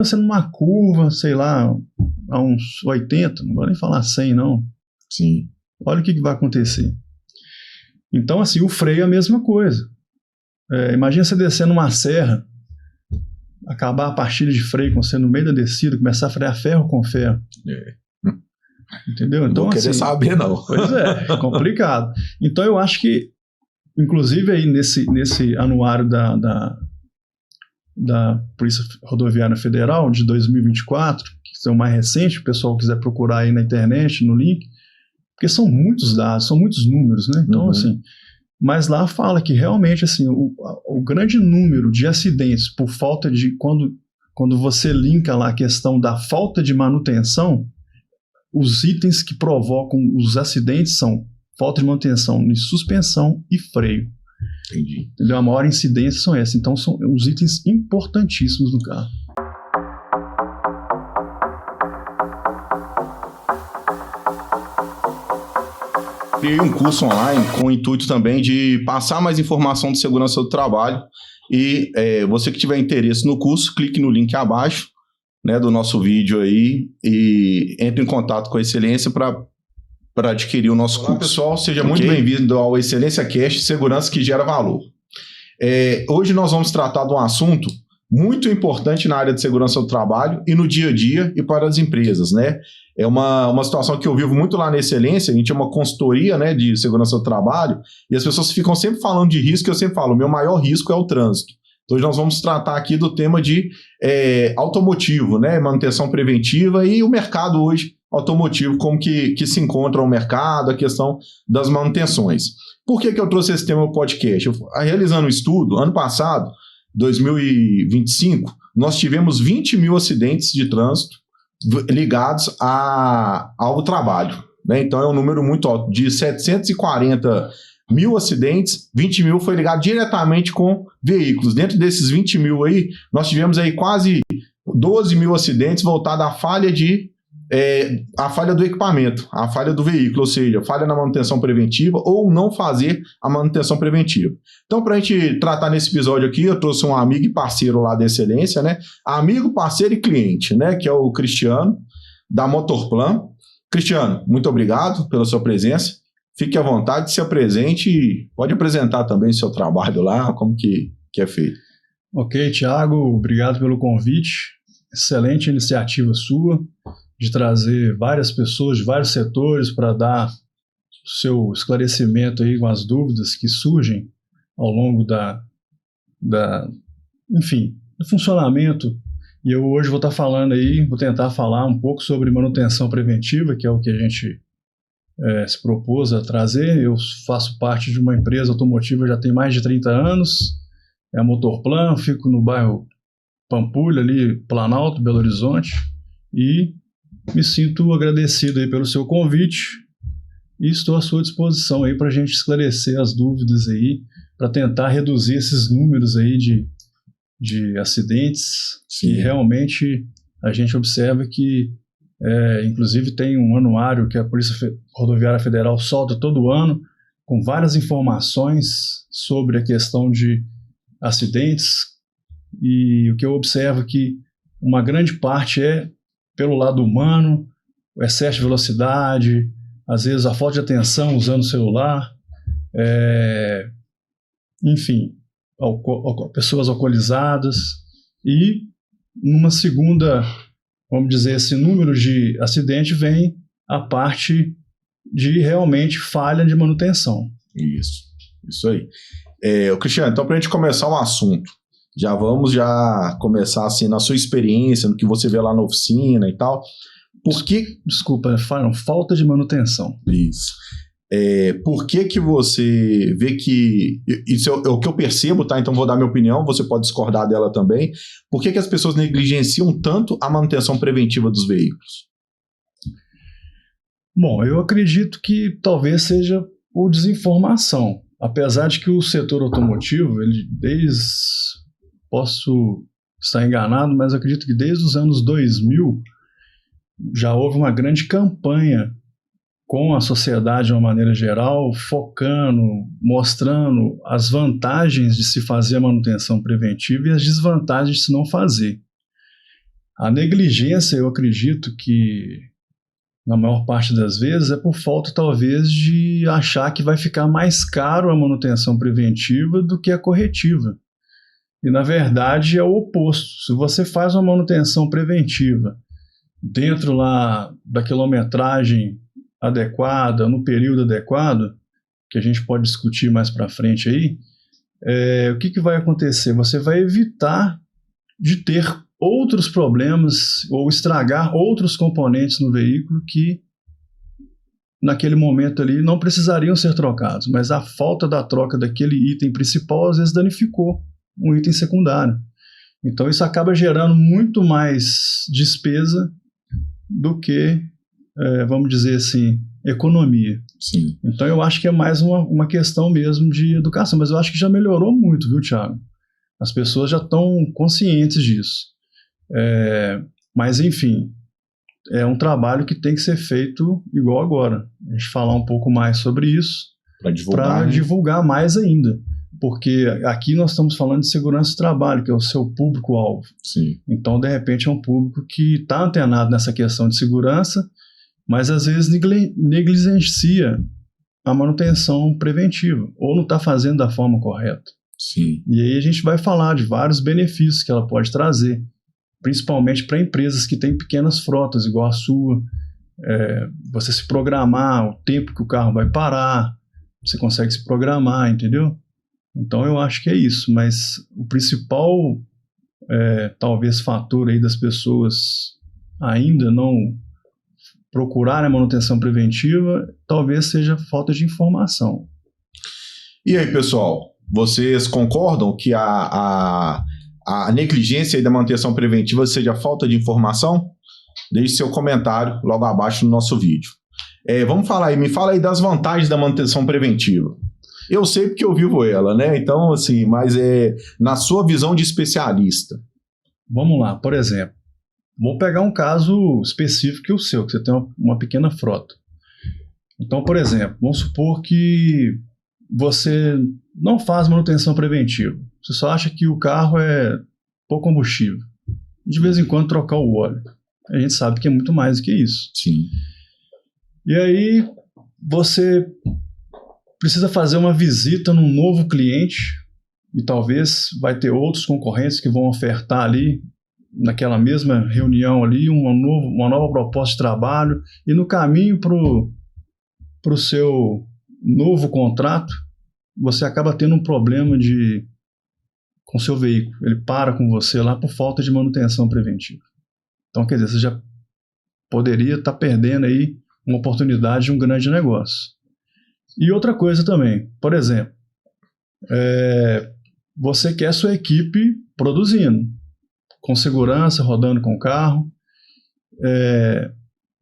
você numa curva, sei lá, a uns 80, não vou nem falar 100 não. Sim. Olha o que vai acontecer. Então, assim, o freio é a mesma coisa. Imagina você descendo uma serra, acabar a partilha de freio com você no meio da descida, começar a frear ferro com ferro. Entendeu? Então, não vou querer saber, não. Pois é complicado. Então, eu acho que, inclusive, aí nesse anuário da Polícia Rodoviária Federal de 2024, que é o mais recente, o pessoal quiser procurar aí na internet, no link, porque são muitos dados, são muitos números, né? Então, assim, mas lá fala que realmente, assim, o grande número de acidentes por falta de, quando você linka lá a questão da falta de manutenção, os itens que provocam os acidentes são falta de manutenção de suspensão e freio. Entendi. Entendeu? A maior incidência são essas. Então, são os itens importantíssimos do carro. Criei um curso online com o intuito também de passar mais informação de segurança do trabalho. E você que tiver interesse no curso, clique no link abaixo, né, do nosso vídeo aí e entre em contato com a Excelência para adquirir o nosso curso. Olá, pessoal, seja muito bem-vindo ao Excelência Cast, Segurança que Gera Valor. Hoje nós vamos tratar de um assunto muito importante na área de segurança do trabalho e no dia a dia e para as empresas, né? É uma situação que eu vivo muito lá na Excelência. A gente é uma consultoria, né, de segurança do trabalho e as pessoas ficam sempre falando de risco e eu sempre falo, o meu maior risco é o trânsito. Então, hoje nós vamos tratar aqui do tema de automotivo, né, manutenção preventiva e o mercado hoje automotivo, como que se encontra o mercado, a questão das manutenções. Por que eu trouxe esse tema no podcast? Realizando um estudo, ano passado, 2025, nós tivemos 20 mil acidentes de trânsito ligados ao trabalho, né? Então é um número muito alto. De 740 mil acidentes, 20 mil foi ligado diretamente com veículos. Dentro desses 20 mil aí, nós tivemos aí quase 12 mil acidentes voltados à falha a falha do equipamento, a falha do veículo, ou seja, falha na manutenção preventiva ou não fazer a manutenção preventiva. Então, para a gente tratar nesse episódio aqui, eu trouxe um amigo e parceiro lá da Excelência, né? Amigo, parceiro e cliente, né? Que é o Cristiano, da Motorplan. Cristiano, muito obrigado pela sua presença. Fique à vontade, se apresente e pode apresentar também o seu trabalho lá, como que é feito. Ok, Thiago, obrigado pelo convite. Excelente iniciativa sua de trazer várias pessoas de vários setores para dar o seu esclarecimento aí com as dúvidas que surgem ao longo enfim, do funcionamento. E eu hoje vou tentar falar um pouco sobre manutenção preventiva, que é o que a gente se propôs a trazer. Eu faço parte de uma empresa automotiva já tem mais de 30 anos, é a Motorplan, fico no bairro Pampulha, ali, Planalto, Belo Horizonte, e me sinto agradecido aí pelo seu convite e estou à sua disposição aí para a gente esclarecer as dúvidas aí, para tentar reduzir esses números aí de acidentes. Sim. Que realmente a gente observa que, inclusive tem um anuário que a Polícia Rodoviária Federal solta todo ano, com várias informações sobre a questão de acidentes, e o que eu observo é que uma grande parte é pelo lado humano, o excesso de velocidade, às vezes a falta de atenção usando o celular, enfim, pessoas alcoolizadas, e numa segunda, vamos dizer, esse número de acidente vem a parte de realmente falha de manutenção. Isso aí. Cristiano, então para a gente começar um assunto, vamos começar assim na sua experiência, no que você vê lá na oficina e tal. Desculpa, falta de manutenção. Isso. Por que você vê que... Isso é o que eu percebo, tá? Então vou dar minha opinião, você pode discordar dela também. Por que as pessoas negligenciam tanto a manutenção preventiva dos veículos? Bom, eu acredito que talvez seja por desinformação. Apesar de que o setor automotivo, posso estar enganado, mas acredito que desde os anos 2000 já houve uma grande campanha com a sociedade de uma maneira geral, focando, mostrando as vantagens de se fazer a manutenção preventiva e as desvantagens de se não fazer. A negligência, eu acredito que, na maior parte das vezes, é por falta, talvez, de achar que vai ficar mais caro a manutenção preventiva do que a corretiva. E, na verdade, é o oposto. Se você faz uma manutenção preventiva dentro lá da quilometragem adequada, no período adequado, que a gente pode discutir mais para frente aí, o que vai acontecer? Você vai evitar de ter outros problemas ou estragar outros componentes no veículo que naquele momento ali não precisariam ser trocados, mas a falta da troca daquele item principal às vezes danificou um item secundário. Então isso acaba gerando muito mais despesa do que, vamos dizer assim, economia. Sim. Então eu acho que é mais uma questão mesmo de educação, mas eu acho que já melhorou muito, viu, Thiago? As pessoas já estão conscientes disso. Mas, enfim, é um trabalho que tem que ser feito igual agora. A gente falar um pouco mais sobre isso para divulgar mais ainda. Porque aqui nós estamos falando de segurança do trabalho, que é o seu público-alvo. Sim. Então, de repente, é um público que está antenado nessa questão de segurança, mas às vezes negligencia a manutenção preventiva, ou não está fazendo da forma correta. Sim. E aí a gente vai falar de vários benefícios que ela pode trazer, principalmente para empresas que têm pequenas frotas, igual a sua. Você se programar o tempo que o carro vai parar, você consegue se programar, entendeu? Então eu acho que é isso, mas o principal, talvez, fator aí das pessoas ainda não procurarem a manutenção preventiva, talvez seja falta de informação. E aí, pessoal, vocês concordam que a negligência aí da manutenção preventiva seja falta de informação? Deixe seu comentário logo abaixo no nosso vídeo. Vamos falar aí, me fala aí das vantagens da manutenção preventiva. Eu sei porque eu vivo ela, né? Então, assim, mas na sua visão de especialista. Vamos lá, por exemplo, vou pegar um caso específico que é o seu, que você tem uma pequena frota. Então, por exemplo, vamos supor que você não faz manutenção preventiva. Você só acha que o carro é pouco combustível. De vez em quando trocar o óleo. A gente sabe que é muito mais do que isso. Sim. E aí você precisa fazer uma visita num novo cliente e talvez vai ter outros concorrentes que vão ofertar ali naquela mesma reunião ali uma nova proposta de trabalho, e no caminho para o seu novo contrato você acaba tendo um problema com o seu veículo. Ele para com você lá por falta de manutenção preventiva. Então, quer dizer, você já poderia estar perdendo aí uma oportunidade de um grande negócio. E outra coisa também, por exemplo, você quer sua equipe produzindo, com segurança, rodando com o carro,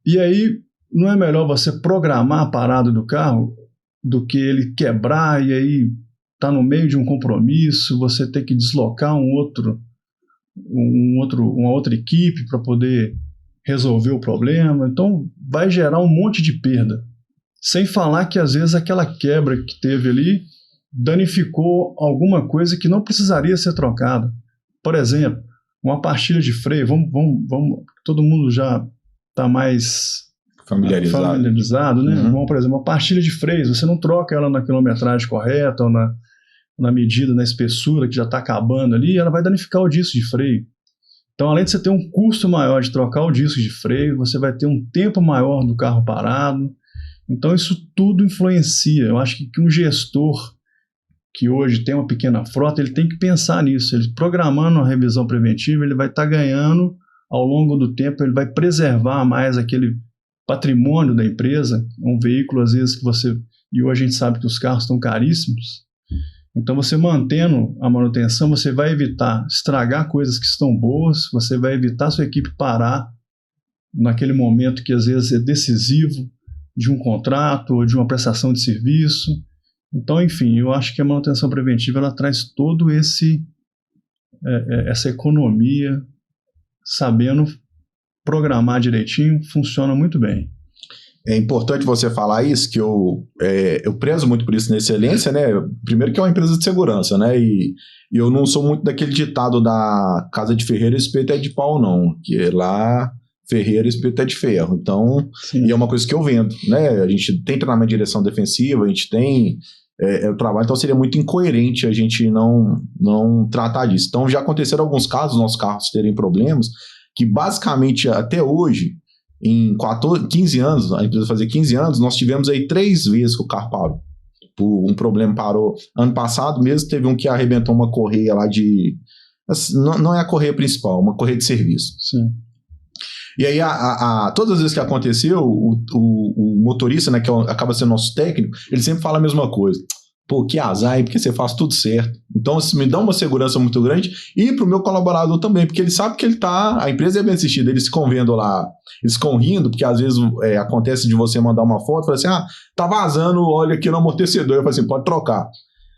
e aí não é melhor você programar a parada do carro do que ele quebrar e aí tá no meio de um compromisso, você ter que deslocar uma outra equipe para poder resolver o problema. Então vai gerar um monte de perda. Sem falar que às vezes aquela quebra que teve ali danificou alguma coisa que não precisaria ser trocada. Por exemplo, uma pastilha de freio, todo mundo já está mais familiarizado, né? Uhum. Bom, por exemplo, uma pastilha de freio, você não troca ela na quilometragem correta ou na medida, na espessura que já está acabando ali, ela vai danificar o disco de freio. Então, além de você ter um custo maior de trocar o disco de freio, você vai ter um tempo maior do carro parado. Então, isso tudo influencia. Eu acho que um gestor que hoje tem uma pequena frota, ele tem que pensar nisso. Ele programando uma revisão preventiva, ele vai estar ganhando ao longo do tempo, ele vai preservar mais aquele patrimônio da empresa. Um veículo, às vezes, e hoje a gente sabe que os carros estão caríssimos. Então, você mantendo a manutenção, você vai evitar estragar coisas que estão boas, você vai evitar sua equipe parar naquele momento que às vezes é decisivo de um contrato ou de uma prestação de serviço. Então, enfim, eu acho que a manutenção preventiva ela traz todo essa economia, sabendo programar direitinho, funciona muito bem. É importante você falar isso, que eu prezo muito por isso na excelência, né? Primeiro que é uma empresa de segurança, né? E eu não sou muito daquele ditado da casa de ferreiro, espeto é de pau, não. Que lá, ferreiro, espeto é de ferro. Então, Sim. e é uma coisa que eu vendo, né? A gente tem treinamento de direção defensiva, a gente tem o trabalho, então seria muito incoerente a gente não tratar disso. Então, já aconteceram alguns casos, nossos carros terem problemas, que basicamente, até hoje, em 15 anos, a empresa fazer 15 anos, nós tivemos aí 3 vezes que o carro parou. Um problema parou. Ano passado mesmo teve um que arrebentou uma correia lá de... Não é a correia principal, uma correia de serviço. Sim. E aí, todas as vezes que aconteceu, o motorista, né, que acaba sendo nosso técnico, ele sempre fala a mesma coisa. Pô, que azar, porque você faz tudo certo. Então, isso me dá uma segurança muito grande. E pro meu colaborador também, porque ele sabe que a empresa é bem assistida, eles ficam vendo lá, eles ficam rindo, porque às vezes acontece de você mandar uma foto, fala assim, tá vazando óleo aqui no amortecedor. Eu falo assim, pode trocar.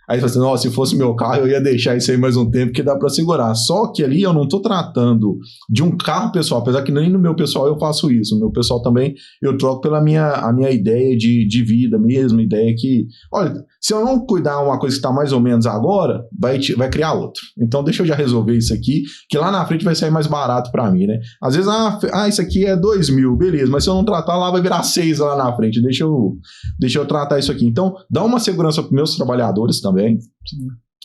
Aí você fala assim, se fosse meu carro, eu ia deixar isso aí mais um tempo, que dá para segurar. Só que ali eu não tô tratando de um carro pessoal, apesar que nem no meu pessoal eu faço isso. No meu pessoal também eu troco pela a minha ideia de vida mesmo, ideia que, olha, se eu não cuidar uma coisa que está mais ou menos agora, vai criar outro. Então deixa eu já resolver isso aqui, que lá na frente vai sair mais barato para mim, né? Às vezes, isso aqui é 2.000, beleza, mas se eu não tratar lá vai virar 6 lá na frente, deixa eu tratar isso aqui. Então dá uma segurança para meus trabalhadores também. Sim.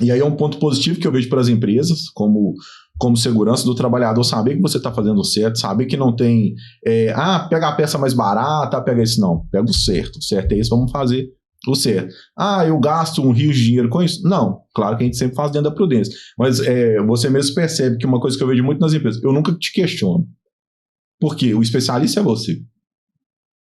E aí é um ponto positivo que eu vejo para as empresas, como segurança do trabalhador, saber que você está fazendo certo, saber que não tem, pega a peça mais barata, pega isso, não, pega o certo é isso, vamos fazer o certo. Eu gasto um rio de dinheiro com isso? Não, claro que a gente sempre faz dentro da prudência, mas você mesmo percebe que uma coisa que eu vejo muito nas empresas, eu nunca te questiono, porque o especialista é você.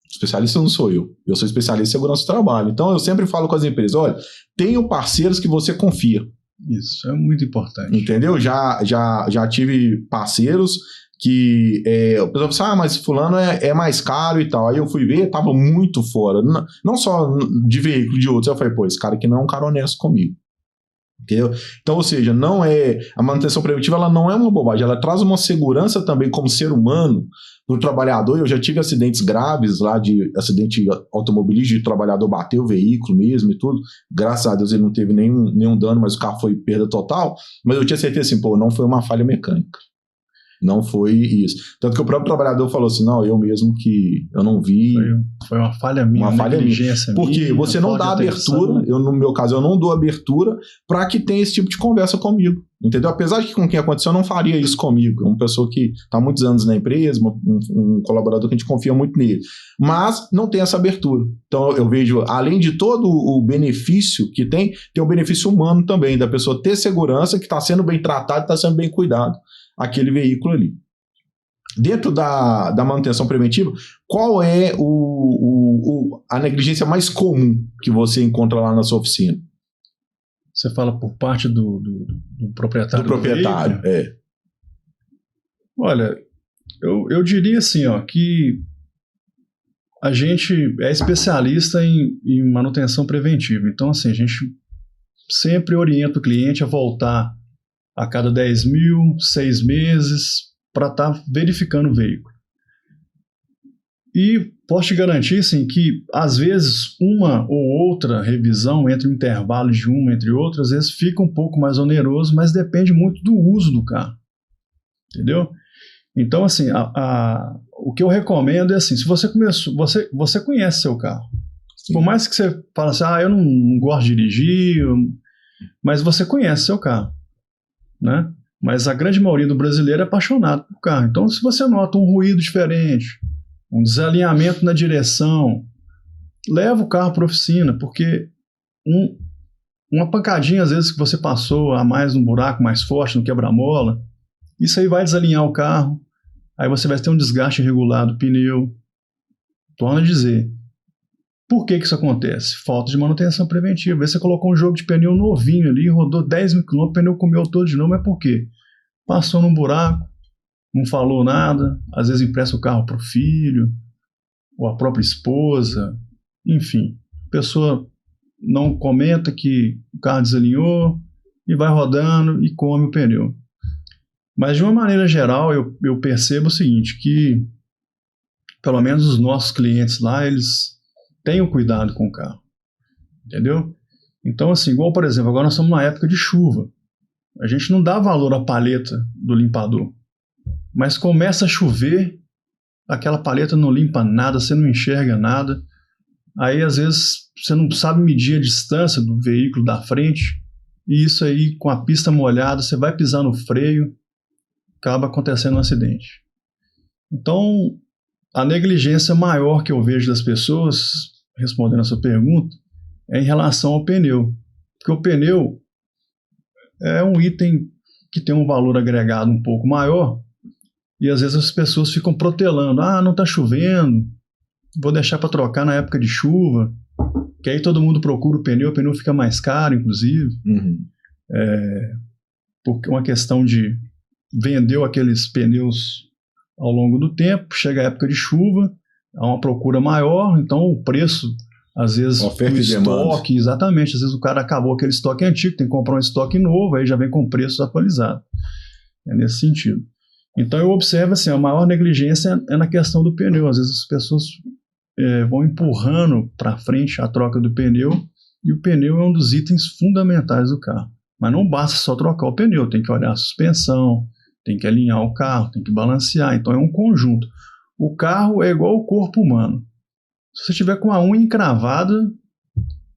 O especialista não sou eu sou especialista em segurança do trabalho. Então eu sempre falo com as empresas, olha, tenham parceiros que você confia. Isso é muito importante. Entendeu? Já tive parceiros que o pessoal fala, mas fulano é mais caro e tal. Aí eu fui ver, tava muito fora. Não só de veículo, de outros. Eu falei, pô, esse cara aqui não é um cara honesto comigo. Entendeu? Então, ou seja, a manutenção preventiva ela não é uma bobagem, ela traz uma segurança também como ser humano para o trabalhador. Eu já tive acidentes graves lá, de acidente automobilístico, de trabalhador bater o veículo mesmo e tudo. Graças a Deus ele não teve nenhum dano, mas o carro foi perda total. Mas eu tinha certeza assim, não foi uma falha mecânica. Não foi isso. Tanto que o próprio trabalhador falou assim, não, eu mesmo que eu não vi. Foi uma falha minha, uma falha minha. Porque minha, você não dá abertura, no meu caso, eu não dou abertura para que tenha esse tipo de conversa comigo. Entendeu? Apesar de que com quem aconteceu, eu não faria isso comigo. É uma pessoa que está há muitos anos na empresa, um colaborador que a gente confia muito nele. Mas não tem essa abertura. Então eu vejo, além de todo o benefício que tem o benefício humano também, da pessoa ter segurança, que está sendo bem tratado, está sendo bem cuidado, aquele veículo ali. Dentro da manutenção preventiva, qual é a negligência mais comum que você encontra lá na sua oficina? Você fala por parte do proprietário? Do proprietário, Olha, eu diria assim, que a gente é especialista em manutenção preventiva. Então, assim, a gente sempre orienta o cliente a voltar a cada 10.000, 6 meses, para estar verificando o veículo. E posso te garantir, sim, que às vezes uma ou outra revisão entre um intervalo de uma entre outras, às vezes fica um pouco mais oneroso, mas depende muito do uso do carro. Entendeu? Então, assim, o que eu recomendo é assim, se você você conhece seu carro. Sim. Por mais que você fale assim, eu não gosto de dirigir, mas você conhece seu carro, né? Mas a grande maioria do brasileiro é apaixonado por carro. Então, se você nota um ruído diferente, um desalinhamento na direção, leva o carro para a oficina, porque uma pancadinha, às vezes, que você passou a mais num buraco mais forte, no quebra-mola, isso aí vai desalinhar o carro, aí você vai ter um desgaste irregular do pneu. Torna a dizer, por que isso acontece? Falta de manutenção preventiva. Às vezes você colocou um jogo de pneu novinho ali, rodou 10.000 km, o pneu comeu todo de novo, mas por quê? Passou num buraco, não falou nada, às vezes empresta o carro para o filho, ou a própria esposa, enfim. A pessoa não comenta que o carro desalinhou e vai rodando e come o pneu. Mas de uma maneira geral, eu percebo o seguinte, que pelo menos os nossos clientes lá, eles tenham cuidado com o carro, entendeu? Então, assim, igual, por exemplo, agora nós estamos na época de chuva. A gente não dá valor à paleta do limpador, mas começa a chover, aquela paleta não limpa nada, você não enxerga nada. Aí, às vezes, você não sabe medir a distância do veículo da frente, e isso aí, com a pista molhada, você vai pisar no freio, acaba acontecendo um acidente. Então, a negligência maior que eu vejo das pessoas, respondendo a sua pergunta, é em relação ao pneu. Porque o pneu é um item que tem um valor agregado um pouco maior, e às vezes as pessoas ficam protelando. Ah, não está chovendo, vou deixar para trocar na época de chuva, que aí todo mundo procura o pneu fica mais caro, inclusive. Porque é uma questão de vendeu aqueles pneus ao longo do tempo, chega a época de chuva, há uma procura maior, então o preço, às vezes, oferta do e estoque, demanda. exatamente, às vezes o cara acabou aquele estoque antigo, tem que comprar um estoque novo, aí já vem com preço atualizado. É nesse sentido. Então eu observo assim, a maior negligência é na questão do pneu. Às vezes as pessoas vão empurrando para frente a troca do pneu, e o pneu é um dos itens fundamentais do carro. Mas não basta só trocar o pneu, tem que olhar a suspensão, tem que alinhar o carro, tem que balancear, então é um conjunto. O carro é igual ao corpo humano. Se você tiver com a unha encravada,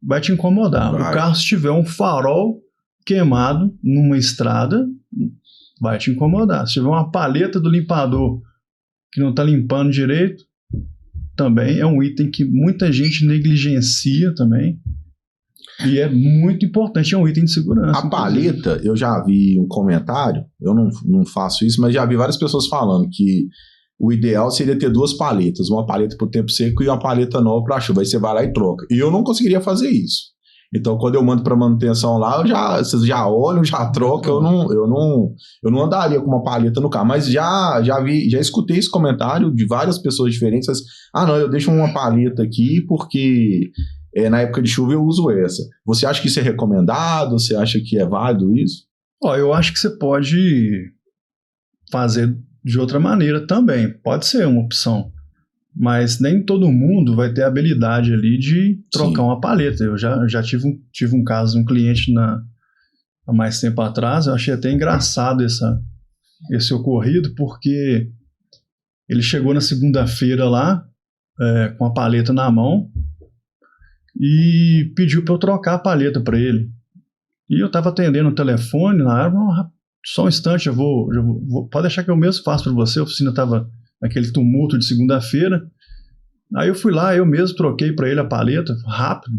vai te incomodar. Vai. O carro, se tiver um farol queimado numa estrada, vai te incomodar. Se tiver uma paleta do limpador que não está limpando direito, também é um item que muita gente negligencia também. E é muito importante, é um item de segurança. A paleta, eu já vi um comentário, eu não faço isso, mas já vi várias pessoas falando que o ideal seria ter duas paletas, uma paleta para o tempo seco e uma paleta nova para chuva. Aí você vai lá e troca. E eu não conseguiria fazer isso. Então, quando eu mando para manutenção lá, vocês já olham, já trocam. Eu não andaria com uma paleta no carro. Mas já escutei esse comentário de várias pessoas diferentes. Não, eu deixo uma paleta aqui porque na época de chuva eu uso essa. Você acha que isso é recomendado? Você acha que é válido isso? Eu acho que você pode fazer de outra maneira também. Pode ser uma opção. Mas nem todo mundo vai ter a habilidade ali de trocar uma paleta. Eu já tive um caso de um cliente há mais tempo atrás. Eu achei até engraçado esse ocorrido, porque ele chegou na segunda-feira lá com a paleta na mão e pediu para eu trocar a paleta para ele. E eu estava atendendo o telefone na hora. Só um instante, pode deixar que eu mesmo faço para você. A oficina estava naquele tumulto de segunda-feira. Aí eu fui lá, eu mesmo troquei para ele a paleta, rápido.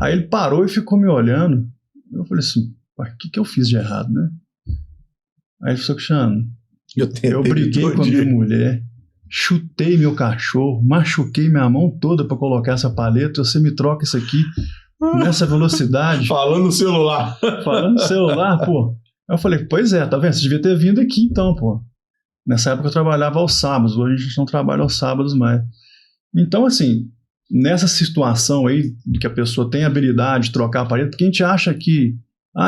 Aí ele parou e ficou me olhando. Eu falei assim, o que eu fiz de errado, né? Aí ele falou, Cristiano, eu briguei com a minha mulher, chutei meu cachorro, machuquei minha mão toda para colocar essa paleta, você me troca isso aqui nessa velocidade. Falando no celular. Pô. Aí eu falei, pois é, tá vendo? Você devia ter vindo aqui então, pô. Nessa época eu trabalhava aos sábados, hoje a gente não trabalha aos sábados mais. Então, assim, nessa situação aí, de que a pessoa tem habilidade de trocar a paleta, porque a gente acha que,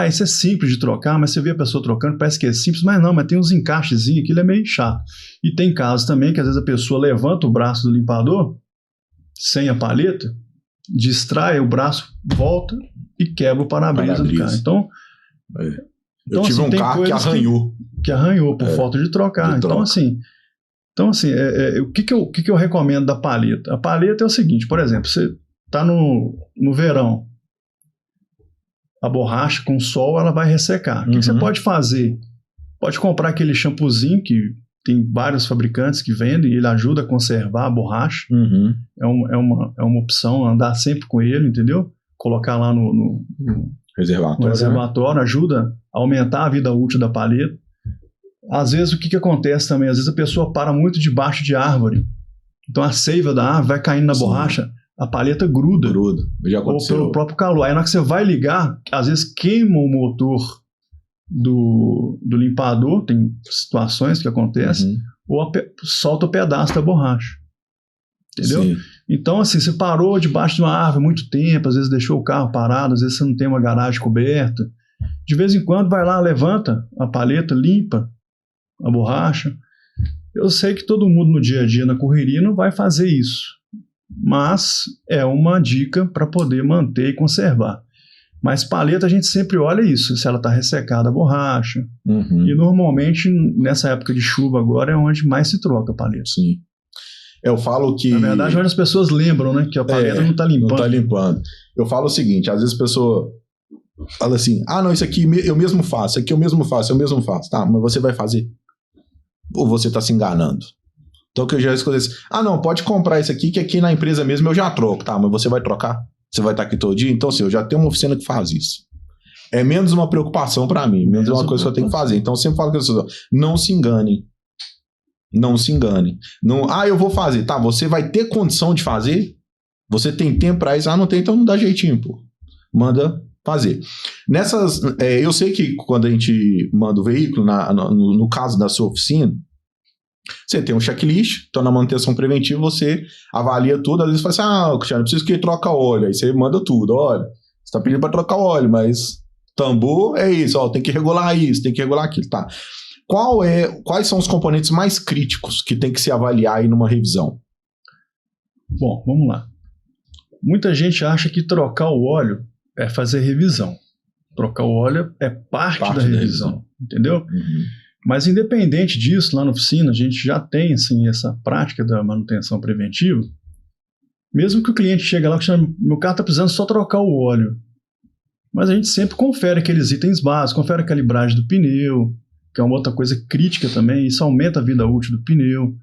isso é simples de trocar, mas você vê a pessoa trocando, parece que é simples, mas não, mas tem uns encaixezinhos, aquilo é meio chato. E tem casos também que às vezes a pessoa levanta o braço do limpador, sem a paleta, distrai, o braço volta e quebra o para-brisa do carro. Então, eu tive um carro que arranhou. Que arranhou por falta de trocar. Então, assim, o que eu recomendo da paleta? A paleta é o seguinte, por exemplo, você está no verão, a borracha com sol ela vai ressecar. O que você pode fazer? Pode comprar aquele shampoozinho que tem vários fabricantes que vendem e ele ajuda a conservar a borracha. É uma opção, andar sempre com ele, entendeu? Colocar lá no reservatório, né? Ajuda a aumentar a vida útil da paleta. Às vezes o que acontece também? Às vezes a pessoa para muito debaixo de árvore. Então a seiva da árvore vai caindo na borracha, a paleta gruda. Já aconteceu. Ou pelo próprio calor. Aí na hora que você vai ligar, às vezes queima o motor do limpador, tem situações que acontecem, ou solta o pedaço da borracha. Entendeu? Sim. Então, assim, você parou debaixo de uma árvore muito tempo, às vezes deixou o carro parado, às vezes você não tem uma garagem coberta. De vez em quando vai lá, levanta a paleta, limpa a borracha. Eu sei que todo mundo no dia a dia, na correria, não vai fazer isso, mas é uma dica para poder manter e conservar. Mas paleta a gente sempre olha isso, se ela está ressecada a borracha. E normalmente nessa época de chuva agora é onde mais se troca a paleta. Sim. Eu falo que... Na verdade, onde as pessoas lembram, né, que a paleta não está limpando. Não está limpando. Eu falo o seguinte, às vezes a pessoa fala assim, não, isso aqui eu mesmo faço, isso aqui eu mesmo faço. Tá, mas você vai fazer? Ou você está se enganando? Então que eu já escolhi assim, não, pode comprar isso aqui, que aqui na empresa mesmo eu já troco, tá, mas você vai trocar? Você vai estar aqui todo dia? Então, assim, eu já tenho uma oficina que faz isso. É menos uma preocupação para mim, menos uma coisa que eu tenho que fazer. Então, eu sempre falo com as pessoas, não se enganem. Não se enganem. Não, eu vou fazer. Tá, você vai ter condição de fazer? Você tem tempo para isso? Não tem, então não dá jeitinho, pô. Manda fazer. Nessas, eu sei que quando a gente manda o veículo, no caso da sua oficina, você tem um checklist, então na manutenção preventiva você avalia tudo, às vezes fala assim, Cristiano, eu preciso que troca óleo, aí você manda tudo, olha, você está pedindo para trocar óleo, mas tambor é isso, tem que regular isso, tem que regular aquilo, tá? Quais são os componentes mais críticos que tem que se avaliar aí numa revisão? Bom, vamos lá. Muita gente acha que trocar o óleo é fazer revisão. Trocar o óleo é parte da revisão, entendeu? Mas independente disso, lá na oficina a gente já tem assim, essa prática da manutenção preventiva. Mesmo que o cliente chegue lá e fale, meu carro está precisando só trocar o óleo. Mas a gente sempre confere aqueles itens básicos, confere a calibragem do pneu, que é uma outra coisa crítica também, isso aumenta a vida útil do pneu.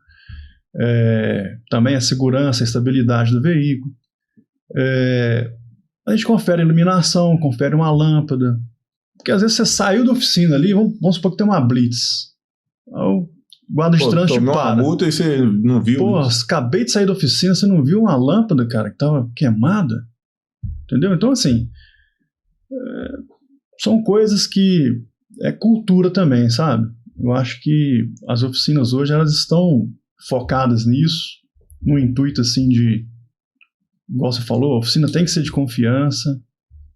Também a segurança, a estabilidade do veículo. A gente confere a iluminação, confere uma lâmpada. Porque às vezes você saiu da oficina ali, vamos supor que tem uma blitz. O guarda de trânsito para. Uma multa e você não viu. Acabei de sair da oficina, você não viu uma lâmpada, cara, que estava queimada? Entendeu? Então, assim, são coisas que é cultura também, sabe? Eu acho que as oficinas hoje, elas estão focadas nisso, no intuito, assim, igual você falou, a oficina tem que ser de confiança.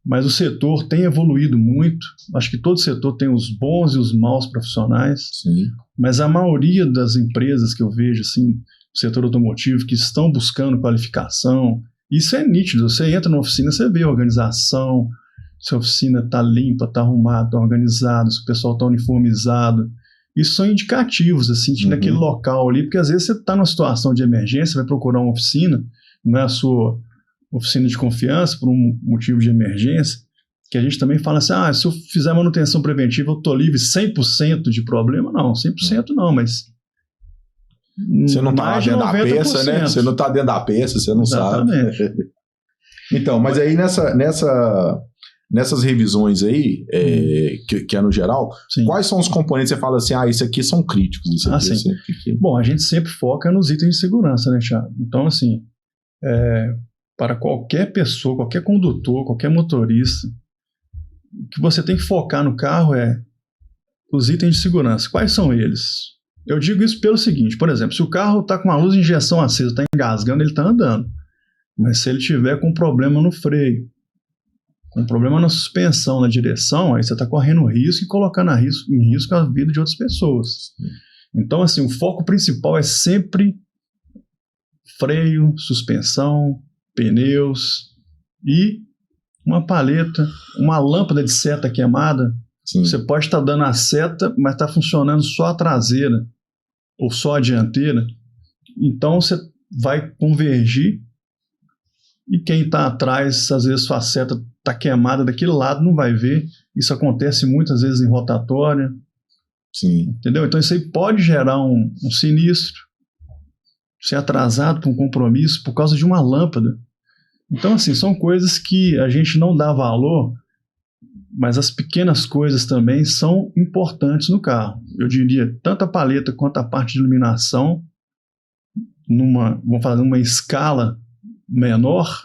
Mas o setor tem evoluído muito. Acho que todo setor tem os bons e os maus profissionais. Sim. Mas a maioria das empresas que eu vejo, assim, no setor automotivo, que estão buscando qualificação, isso é nítido. Você entra na oficina, você vê a organização, se a oficina está limpa, está arrumada, está organizada, se o pessoal está uniformizado. Isso são indicativos, assim, naquele local ali, porque às vezes você está numa situação de emergência, vai procurar uma oficina, não é a sua oficina de confiança, por um motivo de emergência, que a gente também fala assim, se eu fizer manutenção preventiva, eu estou livre 100% de problema. Não, 100% não, mas... Você não está dentro da peça, né? Você não está dentro da peça, você não Exatamente. sabe. Então, mas aí nessas revisões aí, que é no geral, Sim. Quais são os componentes que você fala assim, isso aqui são críticos, isso aqui, sim. Bom, a gente sempre foca nos itens de segurança, né, Thiago? Então, assim, para qualquer pessoa, qualquer condutor, qualquer motorista, o que você tem que focar no carro é os itens de segurança. Quais são eles? Eu digo isso pelo seguinte, por exemplo, se o carro está com a luz de injeção acesa, está engasgando, ele está andando. Mas se ele tiver com problema no freio, com problema na suspensão, na direção, aí você está correndo risco e colocando em risco a vida de outras pessoas. Então, assim, o foco principal é sempre freio, suspensão, pneus e uma paleta, uma lâmpada de seta queimada. Sim. Você pode estar dando a seta, mas está funcionando só a traseira ou só a dianteira. Então você vai convergir e quem está atrás, às vezes sua seta está queimada daquele lado, não vai ver. Isso acontece muitas vezes em rotatória. Sim. Entendeu? Então isso aí pode gerar um sinistro, ser atrasado para um compromisso por causa de uma lâmpada. Então, assim, são coisas que a gente não dá valor, mas as pequenas coisas também são importantes no carro. Eu diria, tanto a paleta quanto a parte de iluminação, vamos falar numa escala menor,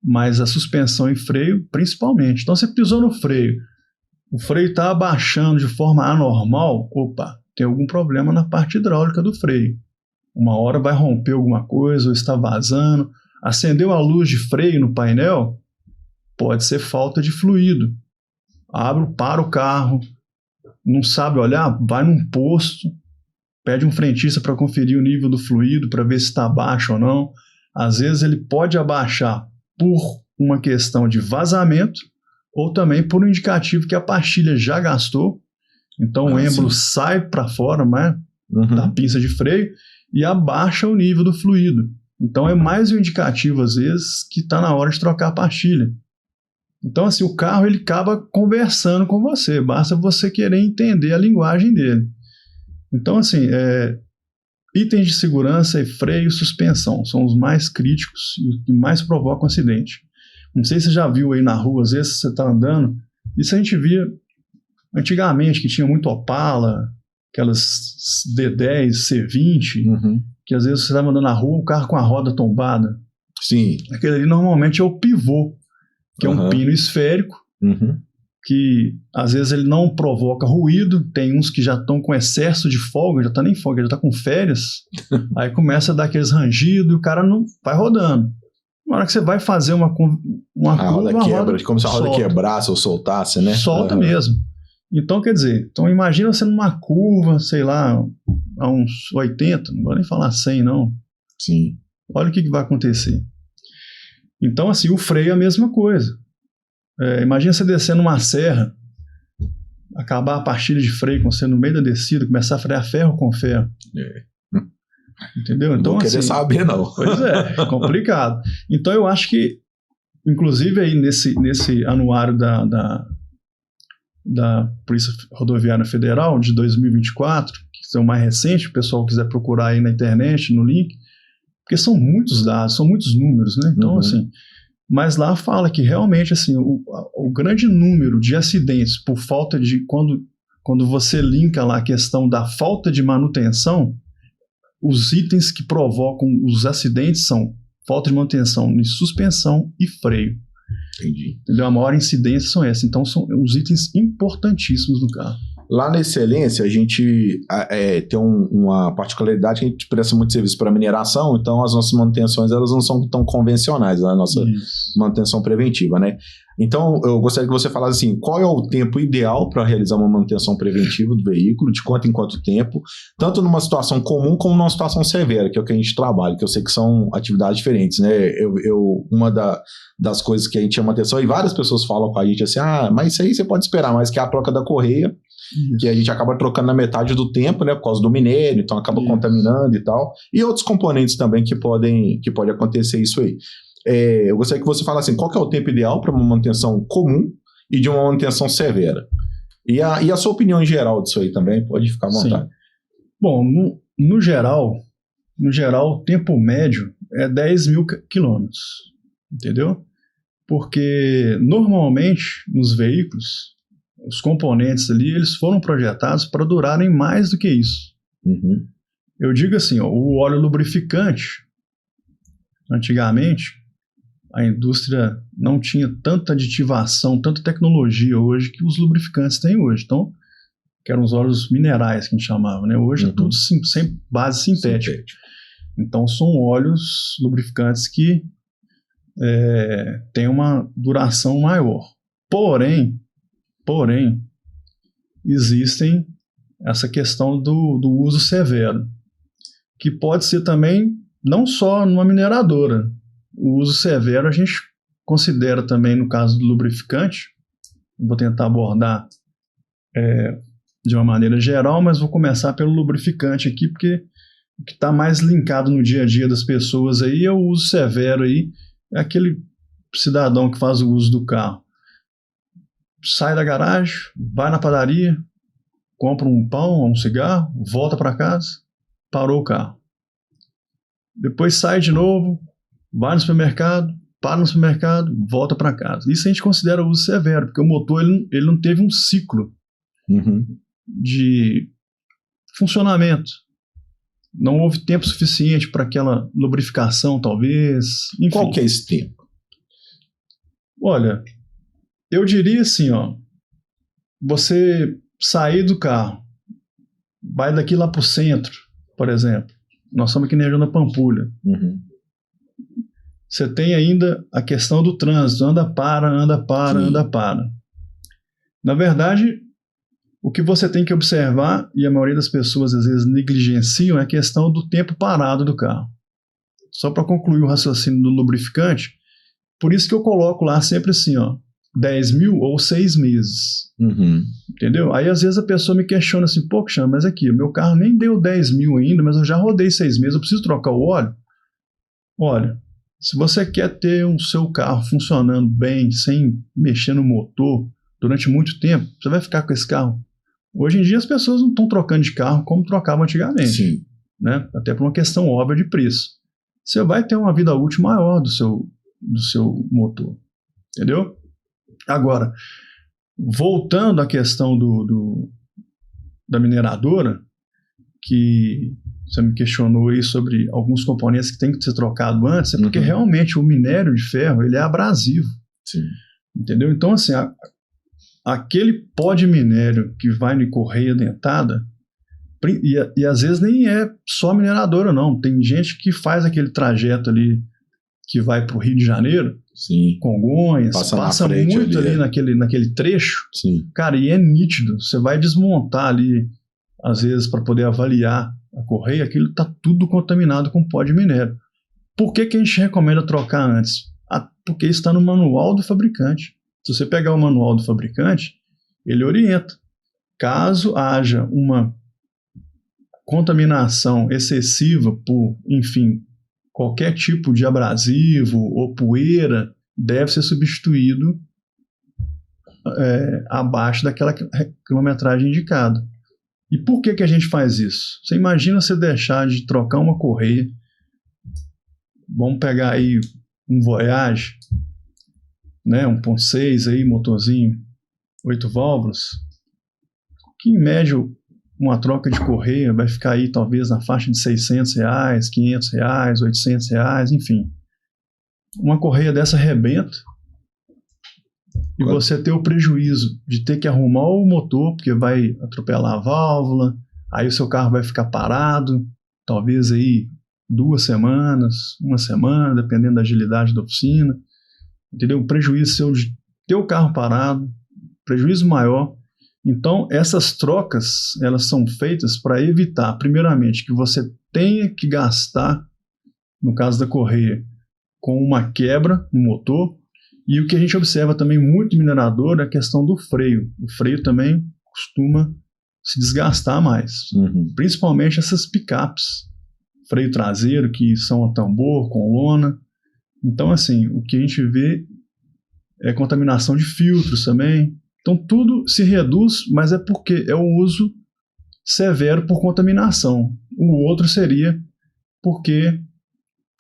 mas a suspensão e freio principalmente. Então, você pisou no freio, o freio está abaixando de forma anormal, tem algum problema na parte hidráulica do freio. Uma hora vai romper alguma coisa, ou está vazando. Acendeu a luz de freio no painel, pode ser falta de fluido. Para o carro, não sabe olhar, vai num posto, pede um frentista para conferir o nível do fluido, para ver se está baixo ou não. Às vezes ele pode abaixar por uma questão de vazamento ou também por um indicativo que a pastilha já gastou. Então o êmbolo sai para fora, né, da pinça de freio e abaixa o nível do fluido. Então é mais um indicativo, às vezes, que está na hora de trocar a pastilha. Então, assim, o carro ele acaba conversando com você, basta você querer entender a linguagem dele. Então, assim, itens de segurança e freio e suspensão são os mais críticos e os que mais provocam acidente. Não sei se você já viu aí na rua, às vezes você está andando, isso a gente via antigamente, que tinha muito Opala, aquelas D10, C20, que às vezes você estava andando na rua, o carro com a roda tombada. Sim. Aquele ali normalmente é o pivô, que é um pino esférico, que às vezes ele não provoca ruído. Tem uns que já estão com excesso de folga, já está nem folga, já está com férias, aí começa a dar aqueles rangidos e o cara não vai rodando. Na hora que você vai fazer uma curva, a roda quebra, como se a roda quebrasse ou soltasse, né? Solta mesmo. Então, quer dizer, imagina você numa curva, sei lá, a uns 80, não vou nem falar 100 não. Sim. Olha o que vai acontecer. Então, assim, o freio é a mesma coisa. Imagina você descendo uma serra, acabar a pastilha de freio com você no meio da descida, começar a frear ferro com ferro. Entendeu? Então, não querer saber, não. Pois é, complicado. Então, eu acho que, inclusive, aí nesse anuário da Polícia Rodoviária Federal de 2024, que é o mais recente, o pessoal quiser procurar aí na internet, no link, porque são muitos dados, são muitos números, né? Então, assim, mas lá fala que realmente, assim, o grande número de acidentes por falta de, quando você linka lá a questão da falta de manutenção, os itens que provocam os acidentes são falta de manutenção de suspensão e freio. Entendi. Entendeu? A maior incidência são essas. Então, são os itens importantíssimos do carro. Lá na Excelência, a gente tem uma particularidade que a gente presta muito serviço para mineração, então as nossas manutenções elas não são tão convencionais, a nossa manutenção preventiva, né? Então, eu gostaria que você falasse assim, qual é o tempo ideal para realizar uma manutenção preventiva do veículo, de quanto em quanto tempo, tanto numa situação comum como numa situação severa, que é o que a gente trabalha, que eu sei que são atividades diferentes, né? Uma das coisas que a gente chama atenção, e várias pessoas falam com a gente assim, mas isso aí você pode esperar, mas que é a troca da correia, que a gente acaba trocando na metade do tempo, né, por causa do minério, então acaba contaminando e tal, e outros componentes também que pode acontecer isso aí. Eu gostaria que você falasse assim, qual que é o tempo ideal para uma manutenção comum e de uma manutenção severa? E a sua opinião em geral disso aí também, pode ficar à vontade. Sim. Bom, no geral, o tempo médio é 10 mil quilômetros, entendeu? Porque normalmente nos veículos, os componentes ali, eles foram projetados para durarem mais do que isso. Eu digo assim, o óleo lubrificante, antigamente, a indústria não tinha tanta aditivação, tanta tecnologia hoje que os lubrificantes têm hoje. Então, que eram os óleos minerais que a gente chamava, né? Hoje é tudo sem base sintética. Então, são óleos lubrificantes que têm uma duração maior. Porém, existem essa questão do uso severo, que pode ser também não só numa mineradora. O uso severo a gente considera também no caso do lubrificante. Vou tentar abordar de uma maneira geral, mas vou começar pelo lubrificante aqui, porque o que está mais linkado no dia a dia das pessoas aí é o uso severo aí, é aquele cidadão que faz o uso do carro. Sai da garagem, vai na padaria, compra um pão, um cigarro, volta para casa, parou o carro. Depois sai de novo, vai no supermercado, para no supermercado, volta para casa. Isso a gente considera uso severo, porque o motor ele não teve um ciclo de funcionamento. Não houve tempo suficiente para aquela lubrificação, talvez. Enfim. Qual que é esse tempo? Olha, eu diria assim, você sair do carro, vai daqui lá para o centro, por exemplo. Nós estamos aqui na região da Pampulha. Você tem ainda a questão do trânsito, anda, para. Na verdade, O que você tem que observar, e a maioria das pessoas às vezes negligenciam, é a questão do tempo parado do carro. Só para concluir o raciocínio do lubrificante, por isso que eu coloco lá sempre assim, 10 mil ou 6 meses. Entendeu? Aí às vezes a pessoa me questiona assim, pô, Cristiano, mas aqui, o meu carro nem deu 10 mil ainda, mas eu já rodei 6 meses, eu preciso trocar o óleo? Olha, se você quer ter o seu carro funcionando bem, sem mexer no motor durante muito tempo, você vai ficar com esse carro. Hoje em dia as pessoas não estão trocando de carro como trocavam antigamente. Sim. Né? Até por uma questão óbvia de preço. Você vai ter uma vida útil maior do seu motor. Entendeu? Agora, voltando à questão da mineradora, que você me questionou aí sobre alguns componentes que tem que ser trocado antes, é porque realmente o minério de ferro ele é abrasivo. Sim. Entendeu? Então, assim, aquele pó de minério que vai na correia dentada, e às vezes nem é só mineradora, não. Tem gente que faz aquele trajeto ali que vai para o Rio de Janeiro, sim, Congonhas, passa muito ali naquele trecho. Sim. Cara, e é nítido. Você vai desmontar ali, às vezes, para poder avaliar a correia, aquilo está tudo contaminado com pó de minério. Por que a gente recomenda trocar antes? Porque está no manual do fabricante. Se você pegar o manual do fabricante, ele orienta. Caso haja uma contaminação excessiva por, enfim, qualquer tipo de abrasivo ou poeira, deve ser substituído abaixo daquela quilometragem indicada. E por que a gente faz isso? Você imagina você deixar de trocar uma correia, vamos pegar aí um Voyage, né, 1.6 aí, motorzinho, 8 válvulas, que em média uma troca de correia vai ficar aí talvez na faixa de R$600, R$500, R$800, enfim. Uma correia dessa arrebenta e você ter o prejuízo de ter que arrumar o motor, porque vai atropelar a válvula, aí o seu carro vai ficar parado, talvez aí 2 semanas, 1 semana, dependendo da agilidade da oficina. Entendeu? O prejuízo seu de ter o carro parado, prejuízo maior. Então, essas trocas, elas são feitas para evitar, primeiramente, que você tenha que gastar, no caso da correia, com uma quebra no motor. E o que a gente observa também muito em minerador é a questão do freio. O freio também costuma se desgastar mais. Principalmente essas picapes. Freio traseiro, que são a tambor, com lona. Então, assim, o que a gente vê é contaminação de filtros também. Então, tudo se reduz, mas é porque é um uso severo por contaminação. O outro seria porque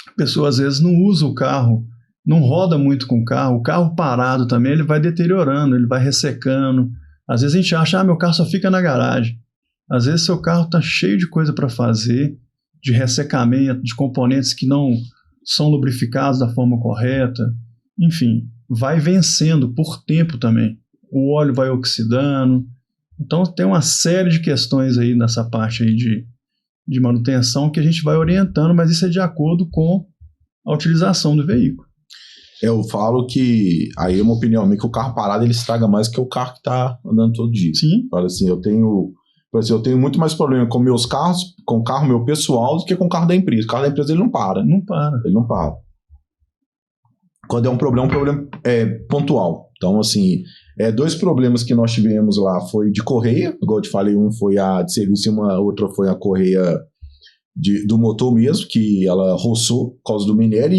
a pessoa, às vezes, não usa o carro, não roda muito com o carro parado também, ele vai deteriorando, ele vai ressecando. Às vezes a gente acha, meu carro só fica na garagem. Às vezes seu carro está cheio de coisa para fazer, de ressecamento, de componentes que não são lubrificados da forma correta. Enfim, vai vencendo por tempo também. O óleo vai oxidando. Então tem uma série de questões aí nessa parte aí de manutenção que a gente vai orientando, mas isso é de acordo com a utilização do veículo. Eu falo que, aí é uma opinião minha, que o carro parado ele estraga mais que o carro que está andando todo dia. Sim. Falo assim, eu tenho muito mais problema com meus carros, com o carro meu pessoal, do que com o carro da empresa. O carro da empresa ele não para. Ele não para. Quando é um problema pontual. Então, assim, 2 problemas que nós tivemos lá foi de correia, igual eu te falei, um foi a de serviço e outra foi a correia do motor mesmo, que ela roçou por causa do minério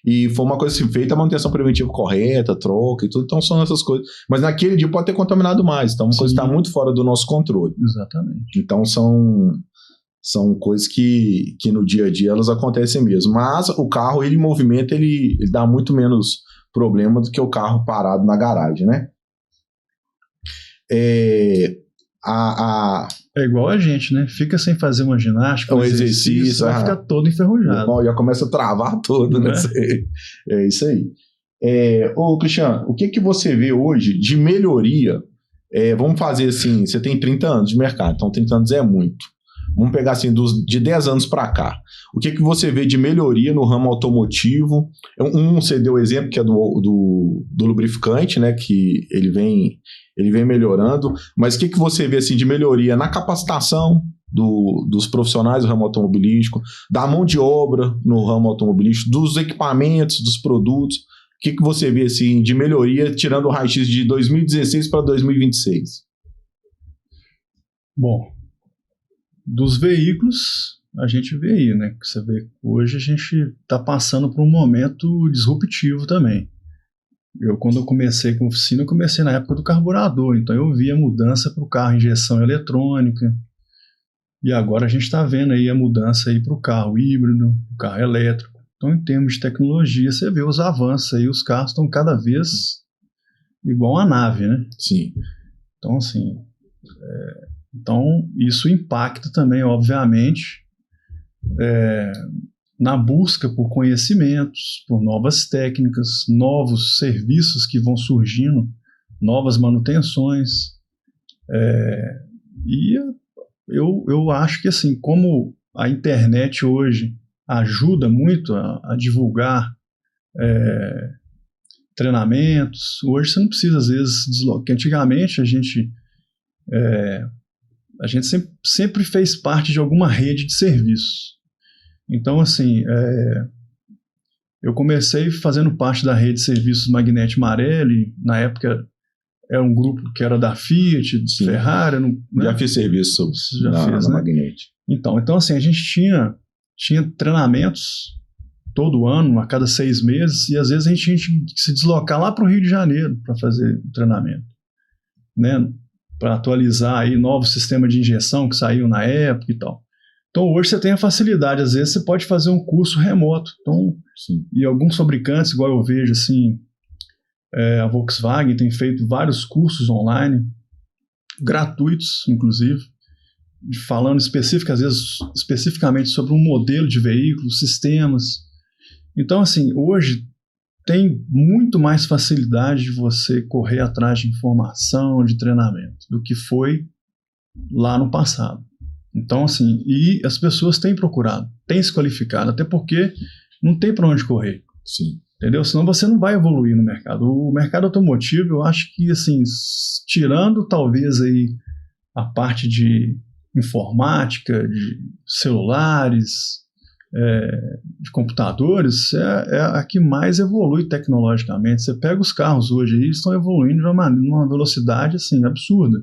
e foi uma coisa assim, feita a manutenção preventiva correta, troca e tudo, então são essas coisas. Mas naquele dia pode ter contaminado mais, então uma coisa está muito fora do nosso controle. Exatamente. Então são coisas que no dia a dia elas acontecem mesmo. Mas o carro, ele em movimento, ele dá muito menos problema do que o carro parado na garagem, né? É igual a gente, né? Fica sem fazer uma ginástica, um exercício vai ficar todo enferrujado. Já começa a travar todo, né? É isso aí. Ô, Cristiano, o que você vê hoje de melhoria? Vamos fazer assim, você tem 30 anos de mercado, então 30 anos é muito. Vamos pegar assim, de 10 anos para cá. O que você vê de melhoria no ramo automotivo? Você deu o exemplo que é do lubrificante, né? Que ele ele vem melhorando, mas o que você vê assim, de melhoria na capacitação dos profissionais do ramo automobilístico, da mão de obra no ramo automobilístico, dos equipamentos, dos produtos? O que você vê assim, de melhoria, tirando o raio-x de 2016 para 2026? Bom, dos veículos, a gente vê aí, né? Que você vê, hoje a gente está passando por um momento disruptivo também. Quando eu comecei com a oficina, eu comecei na época do carburador, então eu vi a mudança para o carro injeção eletrônica, e agora a gente está vendo aí a mudança para o carro híbrido, o carro elétrico. Então, em termos de tecnologia, você vê os avanços aí, os carros estão cada vez igual a nave, né? Sim. Então, assim, então isso impacta também, obviamente, na busca por conhecimentos, por novas técnicas, novos serviços que vão surgindo, novas manutenções. E eu acho que, assim, como a internet hoje ajuda muito a divulgar treinamentos, hoje você não precisa, às vezes, deslocar. Antigamente, a gente sempre fez parte de alguma rede de serviços. Então, assim, eu comecei fazendo parte da rede de serviços Magnete Marelli. Na época, era um grupo que era da Fiat, de Ferrari. Né? Já fiz serviço na Magnete. Então, assim, a gente tinha treinamentos todo ano, a cada 6 meses, e às vezes a gente tinha que se deslocar lá para o Rio de Janeiro para fazer treinamento, né? Para atualizar aí novos sistemas de injeção que saíam na época e tal. Então, hoje você tem a facilidade, às vezes você pode fazer um curso remoto. Então, e alguns fabricantes, igual eu vejo, assim, a Volkswagen tem feito vários cursos online, gratuitos, inclusive, falando especificamente sobre um modelo de veículo, sistemas. Então, assim, hoje tem muito mais facilidade de você correr atrás de informação, de treinamento, do que foi lá no passado. Então, assim, e as pessoas têm procurado, têm se qualificado, até porque não tem para onde correr. Sim. Entendeu? Senão você não vai evoluir no mercado. O mercado automotivo, eu acho que, assim, tirando talvez aí a parte de informática, de celulares, de computadores, é a que mais evolui tecnologicamente. Você pega os carros hoje aí, estão evoluindo numa velocidade, assim, absurda.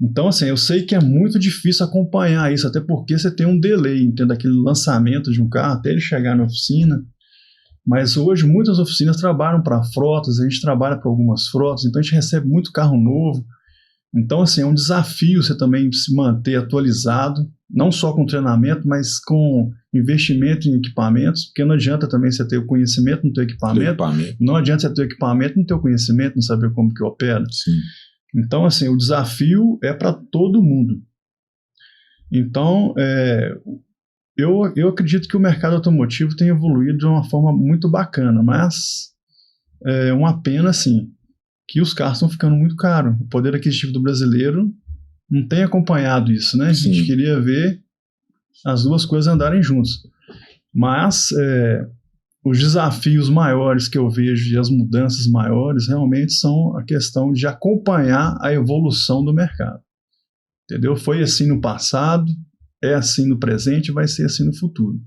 Então, assim, eu sei que é muito difícil acompanhar isso, até porque você tem um delay, entende? Aquele lançamento de um carro até ele chegar na oficina. Mas hoje muitas oficinas trabalham para frotas, a gente trabalha para algumas frotas, então a gente recebe muito carro novo. Então, assim, é um desafio você também se manter atualizado, não só com treinamento, mas com investimento em equipamentos, porque não adianta também você ter o conhecimento no teu equipamento, não adianta você ter o equipamento no teu conhecimento, não saber como que opera. Sim. Então, assim, o desafio é para todo mundo. Então, eu acredito que o mercado automotivo tem evoluído de uma forma muito bacana, mas é uma pena, assim, que os carros estão ficando muito caros. O poder aquisitivo do brasileiro não tem acompanhado isso, né? Sim. A gente queria ver as duas coisas andarem juntas. Mas os desafios maiores que eu vejo e as mudanças maiores realmente são a questão de acompanhar a evolução do mercado. Entendeu? Foi assim no passado, é assim no presente e vai ser assim no futuro.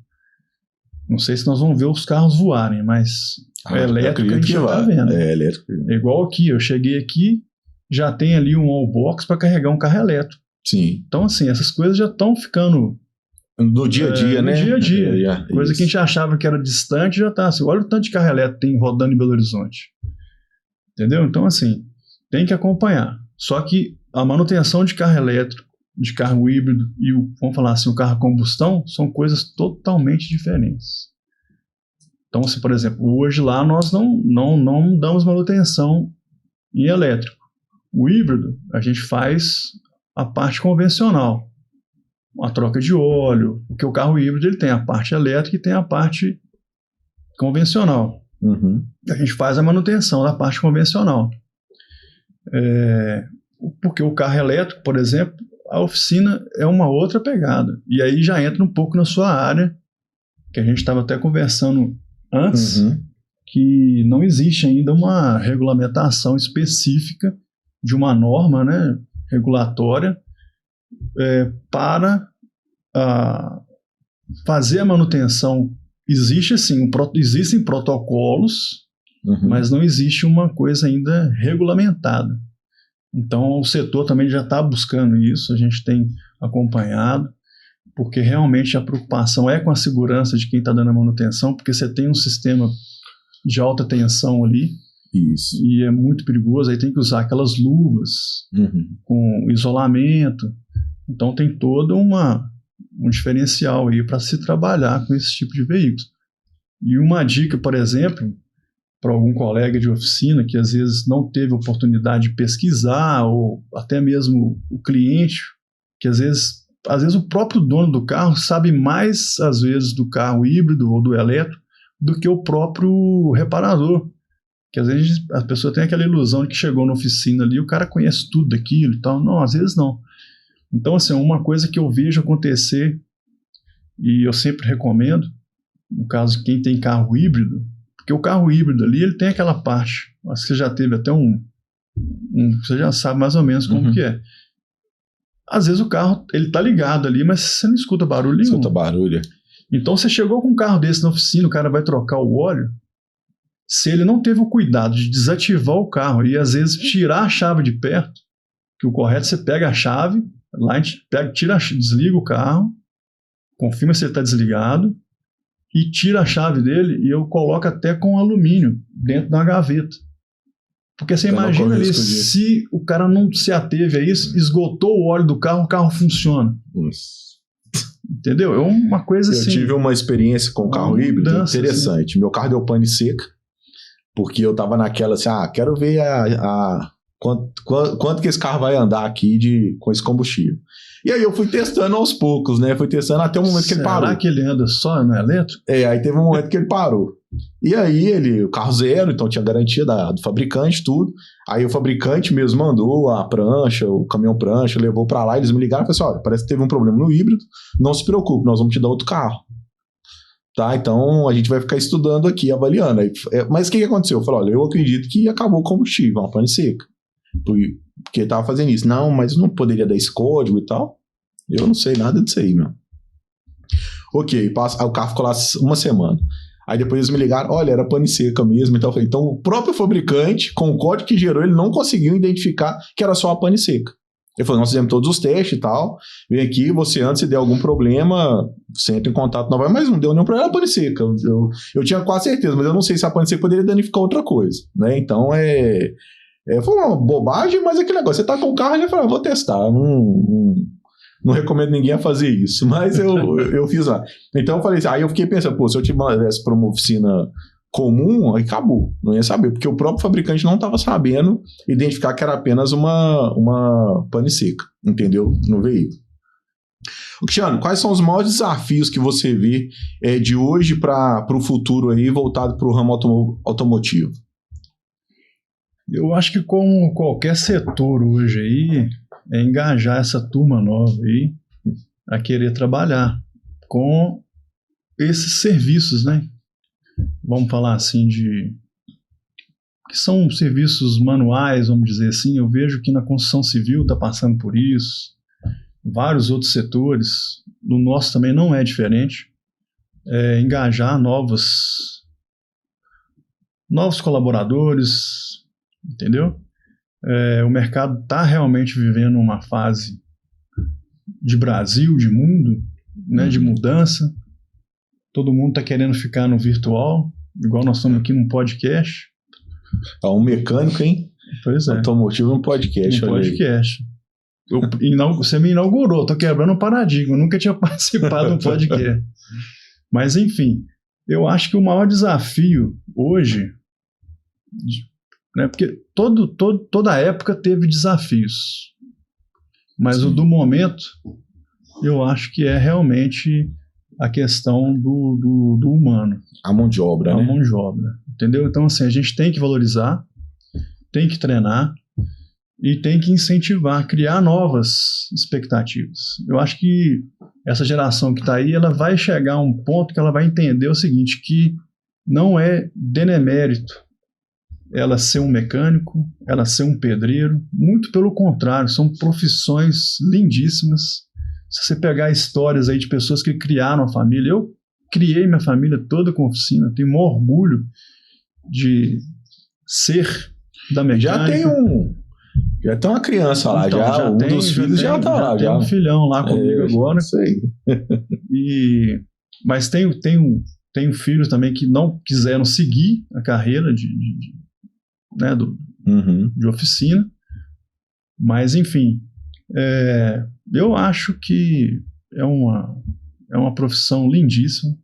Não sei se nós vamos ver os carros voarem, mas elétrico a gente já está vendo. Elétrico. É igual aqui, eu cheguei aqui, já tem ali um wallbox para carregar um carro elétrico. Sim. Então, assim, essas coisas já estão ficando no dia a dia, né? No dia a dia. Coisa que a gente achava que era distante já está. Assim, olha o tanto de carro elétrico que tem rodando em Belo Horizonte. Entendeu? Então, assim, tem que acompanhar. Só que a manutenção de carro elétrico, de carro híbrido e vamos falar assim, o carro a combustão são coisas totalmente diferentes. Então, se, por exemplo, hoje lá nós não damos manutenção em elétrico. O híbrido, a gente faz a parte convencional, a troca de óleo, porque o carro híbrido ele tem a parte elétrica e tem a parte convencional. Uhum. A gente faz a manutenção da parte convencional. Porque o carro elétrico, por exemplo, a oficina é uma outra pegada. E aí já entra um pouco na sua área, que a gente estava até conversando antes, que não existe ainda uma regulamentação específica de uma norma, né, regulatória para fazer a manutenção. Existem protocolos, mas não existe uma coisa ainda regulamentada. Então o setor também já está buscando isso, a gente tem acompanhado, porque realmente a preocupação é com a segurança de quem está dando a manutenção, porque você tem um sistema de alta tensão ali, isso, e é muito perigoso, aí tem que usar aquelas luvas com isolamento, então tem todo um diferencial aí para se trabalhar com esse tipo de veículos. E uma dica, por exemplo, para algum colega de oficina que às vezes não teve oportunidade de pesquisar, ou até mesmo o cliente, que às vezes o próprio dono do carro sabe mais, às vezes, do carro híbrido ou do elétrico do que o próprio reparador. Que às vezes a pessoa tem aquela ilusão de que chegou na oficina ali, o cara conhece tudo daquilo e tal. Não, às vezes não. Então, assim, uma coisa que eu vejo acontecer, e eu sempre recomendo, no caso, quem tem carro híbrido, porque o carro híbrido ali, ele tem aquela parte, acho que você já teve até você já sabe mais ou menos como que é. Às vezes o carro, ele tá ligado ali, mas você não escuta barulho nenhum. Escuta barulho. Então você chegou com um carro desse na oficina, o cara vai trocar o óleo, se ele não teve o cuidado de desativar o carro e às vezes tirar a chave de perto, que o correto é você pega a chave, lá desliga o carro, confirma se ele está desligado e tira a chave dele, e eu coloco até com alumínio dentro da gaveta. Porque você imagina ali, se o cara não se ateve a isso, esgotou o óleo do carro, o carro funciona. Entendeu? É uma coisa assim. Eu tive uma experiência com carro híbrido interessante. Assim. Meu carro deu pane seca, porque eu tava naquela assim, quero ver quanto que esse carro vai andar aqui com esse combustível. E aí eu fui testando aos poucos, né? Fui testando até o momento que ele parou. Será que ele anda só no elétrico? Aí teve um momento que ele parou. E aí o carro zero, então tinha garantia do fabricante, tudo. Aí o fabricante mesmo mandou a prancha, o caminhão prancha, levou pra lá, eles me ligaram e falaram assim, olha, parece que teve um problema no híbrido, não se preocupe, nós vamos te dar outro carro. Tá, então a gente vai ficar estudando aqui, avaliando. Mas o que aconteceu? Eu falei, olha, eu acredito que acabou o combustível, uma pane seca. Porque ele tava fazendo isso. Não, mas não poderia dar esse código e tal. Eu não sei nada disso aí, meu. Ok, o carro ficou lá uma semana. Aí depois eles me ligaram, olha, era pane seca mesmo. Então eu falei, então o próprio fabricante, com o código que gerou, ele não conseguiu identificar que era só a pane seca. Ele falou, nós fizemos todos os testes e tal, vem aqui, você antes se der algum problema, você entra em contato novamente, mas não deu nenhum problema, era pane seca. Eu tinha quase certeza, mas eu não sei se a pane seca poderia danificar outra coisa, né? Então foi uma bobagem, mas aquele negócio, você tá com o carro, ele falou, vou testar, não recomendo ninguém a fazer isso, mas eu fiz lá. Então eu falei assim, aí eu fiquei pensando, se eu tivesse para uma oficina comum, aí acabou, não ia saber, porque o próprio fabricante não estava sabendo identificar que era apenas uma pane seca, entendeu? No veículo. Cristiano, quais são os maiores desafios que você vê de hoje para o futuro aí, voltado para o ramo automotivo? Eu acho que como qualquer setor hoje aí, é engajar essa turma nova aí a querer trabalhar com esses serviços, né? Vamos falar assim que são serviços manuais, vamos dizer assim. Eu vejo que na construção civil está passando por isso, vários outros setores, no nosso também não é diferente. Engajar novos colaboradores, entendeu? O mercado está realmente vivendo uma fase de Brasil, de mundo, né, de mudança. Todo mundo está querendo ficar no virtual, igual nós estamos aqui num podcast. Um mecânico, hein? Pois é. Automotivo num podcast. Um podcast. Você me inaugurou, estou quebrando um paradigma, eu nunca tinha participado de um podcast. Mas, enfim, eu acho que o maior desafio hoje, né, porque toda época teve desafios, mas o do momento, eu acho que é realmente a questão do humano. A mão de obra, né? A mão de obra, entendeu? Então, assim, a gente tem que valorizar, tem que treinar e tem que incentivar, criar novas expectativas. Eu acho que essa geração que está aí, ela vai chegar a um ponto que ela vai entender o seguinte, que não é benemérito ela ser um mecânico, ela ser um pedreiro. Muito pelo contrário, são profissões lindíssimas. Se você pegar histórias aí de pessoas que criaram a família, eu criei minha família toda com oficina, tenho um orgulho de ser da mecânica. Já tem uma criança lá, então, já um dos filhos já tá lá. Já tem um filhão lá comigo agora. Isso aí. Mas tenho filhos também que não quiseram seguir a carreira de oficina. Mas, enfim, eu acho que é uma profissão lindíssima.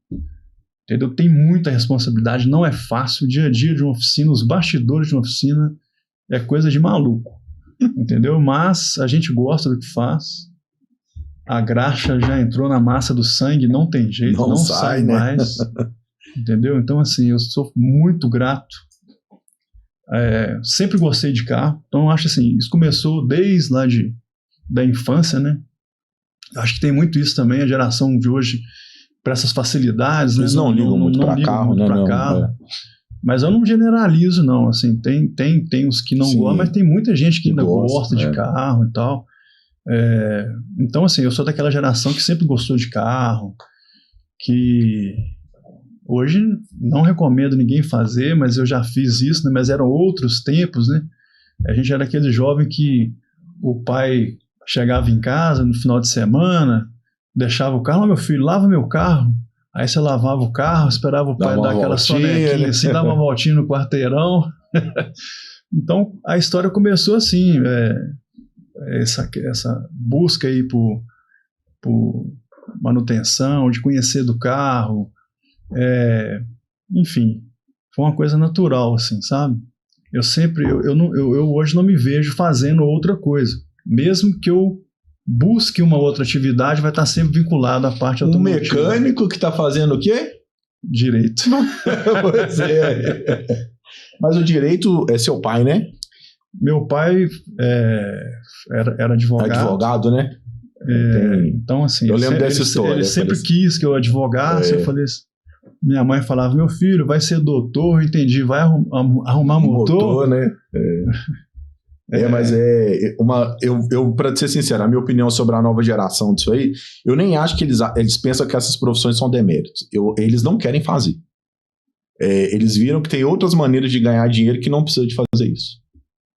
Entendeu? Tem muita responsabilidade, não é fácil. O dia a dia de uma oficina, os bastidores de uma oficina é coisa de maluco. Entendeu? Mas a gente gosta do que faz. A graxa já entrou na massa do sangue, não tem jeito, não sai mais. Entendeu? Então, assim, eu sou muito grato. Sempre gostei de carro. Então, eu acho assim, isso começou desde lá da infância, né? Acho que tem muito isso também, a geração de hoje, para essas facilidades. Eles não ligam muito para carro, né? Mas eu não generalizo, não. Assim, tem os que não gostam, mas tem muita gente que ainda gosta de carro e tal. Então, assim, eu sou daquela geração que sempre gostou de carro, que hoje não recomendo ninguém fazer, mas eu já fiz isso, né? Mas eram outros tempos, né? A gente era aquele jovem que o pai chegava em casa no final de semana, deixava o carro, meu filho, lava meu carro. Aí você lavava o carro, esperava o pai dar aquela sonequinha, assim, dava uma voltinha no quarteirão. Então, a história começou assim, essa busca aí por manutenção, de conhecer do carro, enfim, foi uma coisa natural, assim, sabe? Eu hoje não me vejo fazendo outra coisa, mesmo que eu busque uma outra atividade, vai estar sempre vinculado à parte automotiva. Um mecânico que está fazendo o quê? Direito. Pois é. Mas o direito é seu pai, né? Meu pai era advogado. Advogado, né? Então, assim, eu lembro dessa história. Ele sempre quis que eu advogasse. Eu falei assim, minha mãe falava, meu filho, vai ser doutor, eu entendi, vai arrumar motor. Né? Mas para ser sincero, a minha opinião sobre a nova geração disso aí, eu nem acho que eles pensam que essas profissões são deméritos. Eles não querem fazer. Eles viram que tem outras maneiras de ganhar dinheiro que não precisa de fazer isso.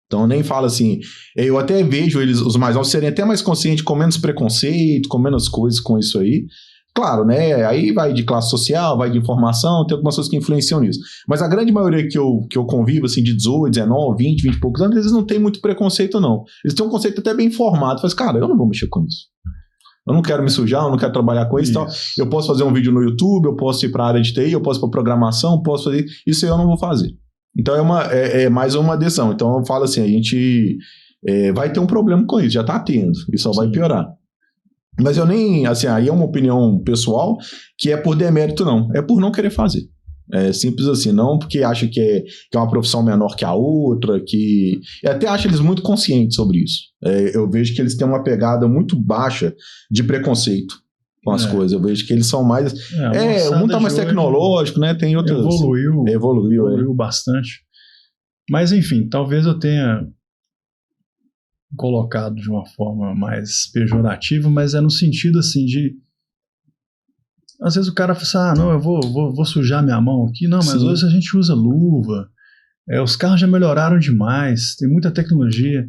Então eu nem falo assim, eu até vejo eles, os mais novos, serem até mais conscientes, com menos preconceito, com menos coisas com isso aí. Claro, né? Aí vai de classe social, vai de informação, tem algumas coisas que influenciam nisso. Mas a grande maioria que eu convivo, assim, de 18, 19, 20 e poucos anos, eles não têm muito preconceito, não. Eles têm um conceito até bem formado. Faz, cara, eu não vou mexer com isso. Eu não quero me sujar, eu não quero trabalhar com isso. Então, eu posso fazer um vídeo no YouTube, eu posso ir para a área de TI, eu posso ir para programação, posso fazer. Isso aí eu não vou fazer. Então, é mais uma adesão. Então, eu falo assim, a gente vai ter um problema com isso, já está tendo. E só vai piorar. Mas eu nem, assim, aí é uma opinião pessoal, que é por demérito não, é por não querer fazer. É simples assim, não porque acha que é uma profissão menor que a outra, que... Eu até acho eles muito conscientes sobre isso. Eu vejo que eles têm uma pegada muito baixa de preconceito com as coisas. Eu vejo que eles são mais... o mundo tá mais tecnológico, né? Tem outras... Evoluiu bastante. Mas, enfim, talvez eu tenha colocado de uma forma mais pejorativa, mas é no sentido assim de... Às vezes o cara fala assim, não, eu vou sujar minha mão aqui. Não, mas hoje a gente usa luva. Os carros já melhoraram demais, tem muita tecnologia,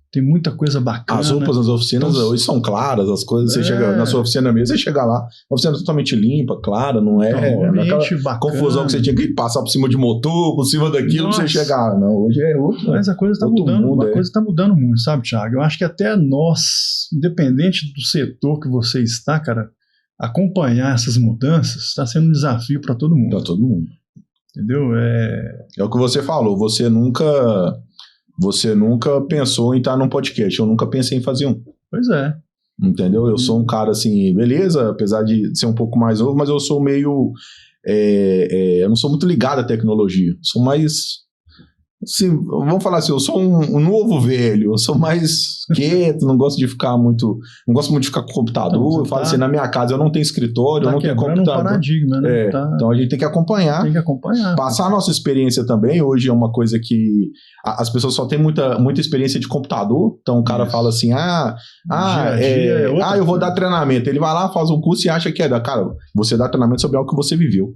tem muita coisa bacana. As roupas nas oficinas hoje são claras, as coisas, você chega na sua oficina mesmo, você chega lá, a oficina é totalmente limpa, clara, não é aquela confusão que você tinha que passar por cima de motor, por cima daquilo, pra você chegar. Não, hoje é outro. Mas a coisa está mudando, a coisa está mudando muito, sabe, Thiago? Eu acho que até nós, independente do setor que você está, cara, acompanhar essas mudanças está sendo um desafio para todo mundo. Para todo mundo. Entendeu? É o que você falou, você nunca pensou em estar num podcast, eu nunca pensei em fazer um. Pois é. Entendeu? Eu sou um cara assim, beleza, apesar de ser um pouco mais novo, mas eu sou meio... eu não sou muito ligado à tecnologia, sou mais assim, vamos falar assim, eu sou um novo velho, eu sou mais quieto, não gosto de ficar muito com o computador, Então, eu falo assim, na minha casa eu não tenho escritório, eu não tenho computador. Um paradigma, né? Então a gente tem que acompanhar. Passar a nossa experiência também, hoje é uma coisa que as pessoas só têm muita experiência de computador, então o cara fala assim, eu vou dar treinamento, ele vai lá, faz um curso e acha que cara, você dá treinamento sobre algo que você viveu.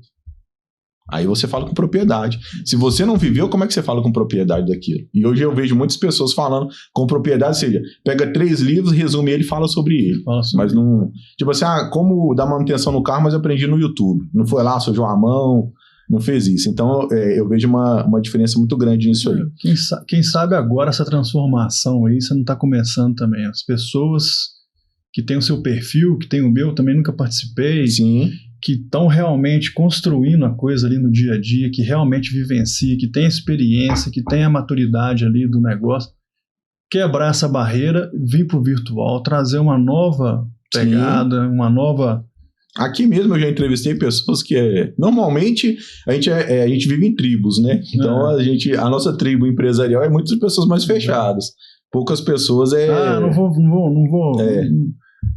Aí você fala com propriedade. Se você não viveu, como é que você fala com propriedade daquilo? E hoje eu vejo muitas pessoas falando com propriedade, ou seja, pega 3 livros, resume ele e fala sobre ele. Mas não... Tipo assim, como dar manutenção no carro, mas eu aprendi no YouTube. Não foi lá, sujou a mão, não fez isso. Então eu vejo uma diferença muito grande nisso aí. Quem sabe agora essa transformação aí, você não está começando também. As pessoas que têm o seu perfil, que tem o meu, também nunca participei. Sim. Que estão realmente construindo a coisa ali no dia a dia, que realmente vivencia, que tem experiência, que tem a maturidade ali do negócio, quebrar essa barreira, vir para o virtual, trazer uma nova pegada, uma nova... Aqui mesmo eu já entrevistei pessoas que normalmente a gente vive em tribos, né? Então a nossa tribo empresarial é muitas pessoas mais fechadas. Poucas pessoas não vou...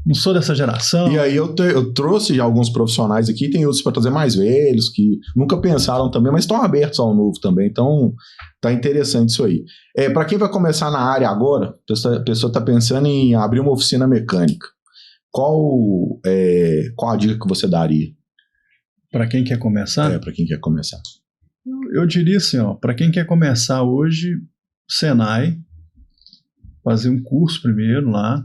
Não sou dessa geração. E aí eu trouxe alguns profissionais aqui, tem outros para trazer mais velhos, que nunca pensaram também, mas estão abertos ao novo também. Então, tá interessante isso aí. Para quem vai começar na área agora, a pessoa está pensando em abrir uma oficina mecânica. Qual a dica que você daria? Para quem quer começar? Para quem quer começar. Eu diria assim, para quem quer começar hoje, Senai, fazer um curso primeiro lá,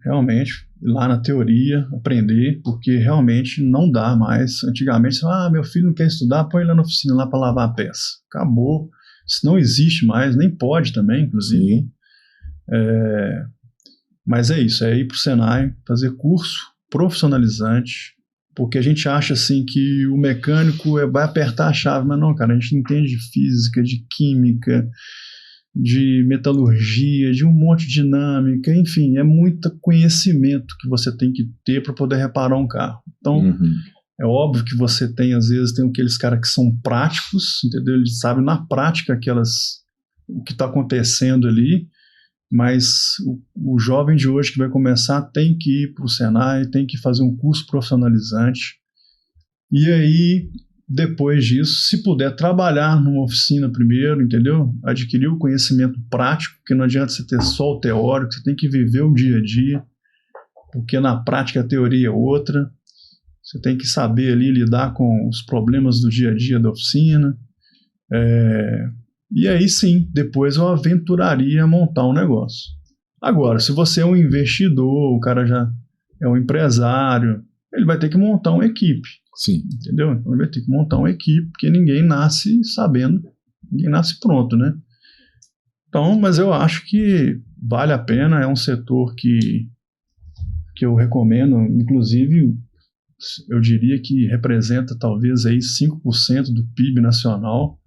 realmente, lá na teoria, aprender, porque realmente não dá mais. Antigamente, meu filho não quer estudar, põe ele lá na oficina lá para lavar a peça. Acabou. Isso não existe mais, nem pode também, inclusive. Mas é isso, é ir para o Senai, fazer curso profissionalizante, porque a gente acha assim que o mecânico vai apertar a chave, mas não, cara, a gente entende de física, de química, de metalurgia, de um monte de dinâmica, enfim, é muito conhecimento que você tem que ter para poder reparar um carro. Então, é óbvio que você às vezes tem aqueles caras que são práticos, entendeu? Eles sabem na prática o que está acontecendo ali, mas o jovem de hoje que vai começar tem que ir para o Senai, tem que fazer um curso profissionalizante, e aí... Depois disso, se puder trabalhar numa oficina primeiro, entendeu? Adquirir o conhecimento prático, porque não adianta você ter só o teórico, você tem que viver o dia a dia, porque na prática a teoria é outra. Você tem que saber ali lidar com os problemas do dia a dia da oficina. E aí sim, depois eu aventuraria a montar um negócio. Agora, se você é um investidor, o cara já é um empresário, ele vai ter que montar uma equipe. Sim. Entendeu? Então ele vai ter que montar uma equipe, porque ninguém nasce sabendo, ninguém nasce pronto, né? Então, mas eu acho que vale a pena, é um setor que eu recomendo, inclusive, eu diria que representa talvez aí 5% do PIB nacional.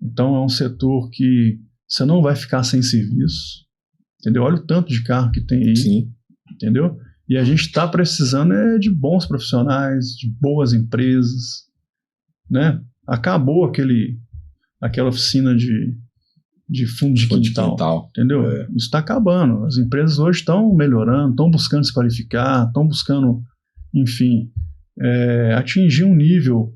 Então é um setor que você não vai ficar sem serviço, entendeu? Olha o tanto de carro que tem aí, sim, entendeu? E a gente está precisando de bons profissionais, de boas empresas, né? Acabou aquela oficina de fundo de quintal, entendeu? Isso está acabando. As empresas hoje estão melhorando, estão buscando se qualificar, estão buscando, enfim, atingir um nível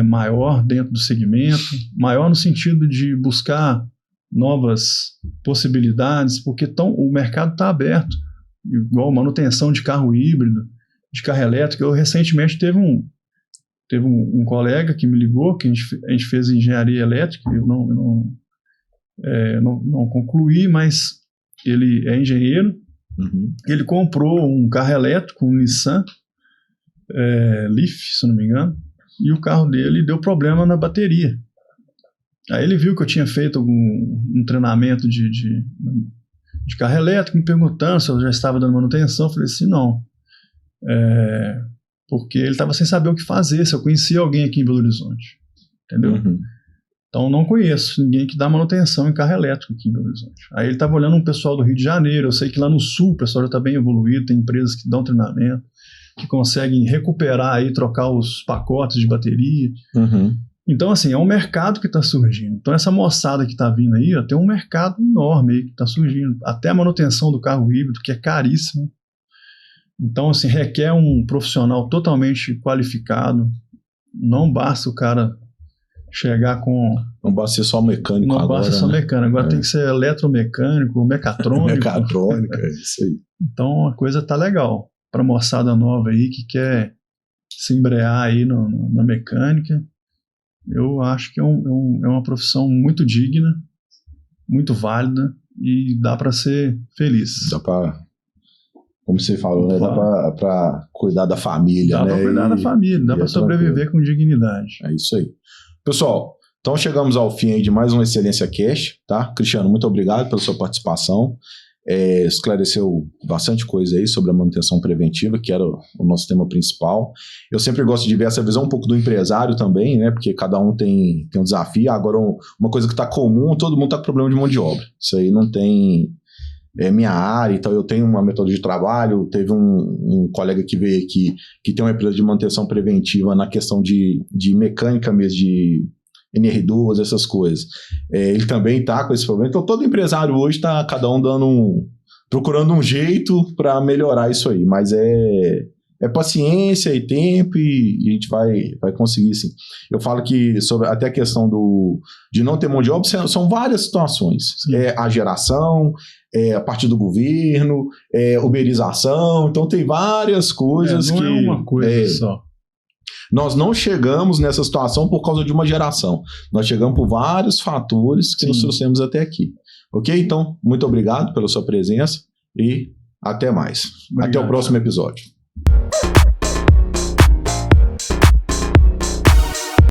maior dentro do segmento, maior no sentido de buscar novas possibilidades, porque o mercado está aberto. Igual manutenção de carro híbrido, de carro elétrico. Eu recentemente teve um colega que me ligou, que a gente fez engenharia elétrica, eu não concluí, mas ele é engenheiro. Ele comprou um carro elétrico, um Nissan Leaf, se não me engano, e o carro dele deu problema na bateria. Aí ele viu que eu tinha feito um treinamento de carro elétrico, me perguntando se eu já estava dando manutenção. Eu falei assim, não. Porque ele estava sem saber o que fazer, se eu conhecia alguém aqui em Belo Horizonte. Entendeu? Então, não conheço ninguém que dá manutenção em carro elétrico aqui em Belo Horizonte. Aí ele estava olhando um pessoal do Rio de Janeiro. Eu sei que lá no Sul o pessoal já está bem evoluído, tem empresas que dão treinamento, que conseguem recuperar e trocar os pacotes de bateria. Então, assim, é um mercado que está surgindo. Então, essa moçada que está vindo aí, ó, tem um mercado enorme aí que está surgindo. Até a manutenção do carro híbrido, que é caríssimo. Então, assim, requer um profissional totalmente qualificado. Não basta o cara chegar com... Não basta ser só mecânico Não agora. basta só mecânico. Agora tem que ser eletromecânico, mecatrônico. Mecatrônica, é isso aí. Então, a coisa tá legal. Para moçada nova aí que quer se embrear aí na mecânica. Eu acho que é uma profissão muito digna, muito válida e dá para ser feliz. Dá para, como você falou, né? Dá para cuidar da família, dá né? Dá para cuidar da família, dá para sobreviver com dignidade. É isso aí. Pessoal, então chegamos ao fim aí de mais um Excelência Cast, tá? Cristiano, muito obrigado pela sua participação. Esclareceu bastante coisa aí sobre a manutenção preventiva, que era o nosso tema principal. Eu sempre gosto de ver essa visão um pouco do empresário também, né? Porque cada um tem um desafio. Agora, uma coisa que está comum, todo mundo está com problema de mão de obra. Isso aí não tem... É minha área, então eu tenho uma metodologia de trabalho. Teve um colega que veio aqui que tem uma empresa de manutenção preventiva na questão de mecânica mesmo, de NR2, essas coisas. Ele também está com esse problema. Então todo empresário hoje está cada um procurando um jeito para melhorar isso aí, mas é paciência e tempo e a gente vai conseguir sim. Eu falo que sobre até a questão de não ter mão de obra são várias situações. A geração, a parte do governo, uberização, então tem várias coisas não é uma coisa só. Nós não chegamos nessa situação por causa de uma geração. Nós chegamos por vários fatores que nos trouxemos até aqui. Ok? Então, muito obrigado pela sua presença e até mais. Obrigado. Até o próximo episódio.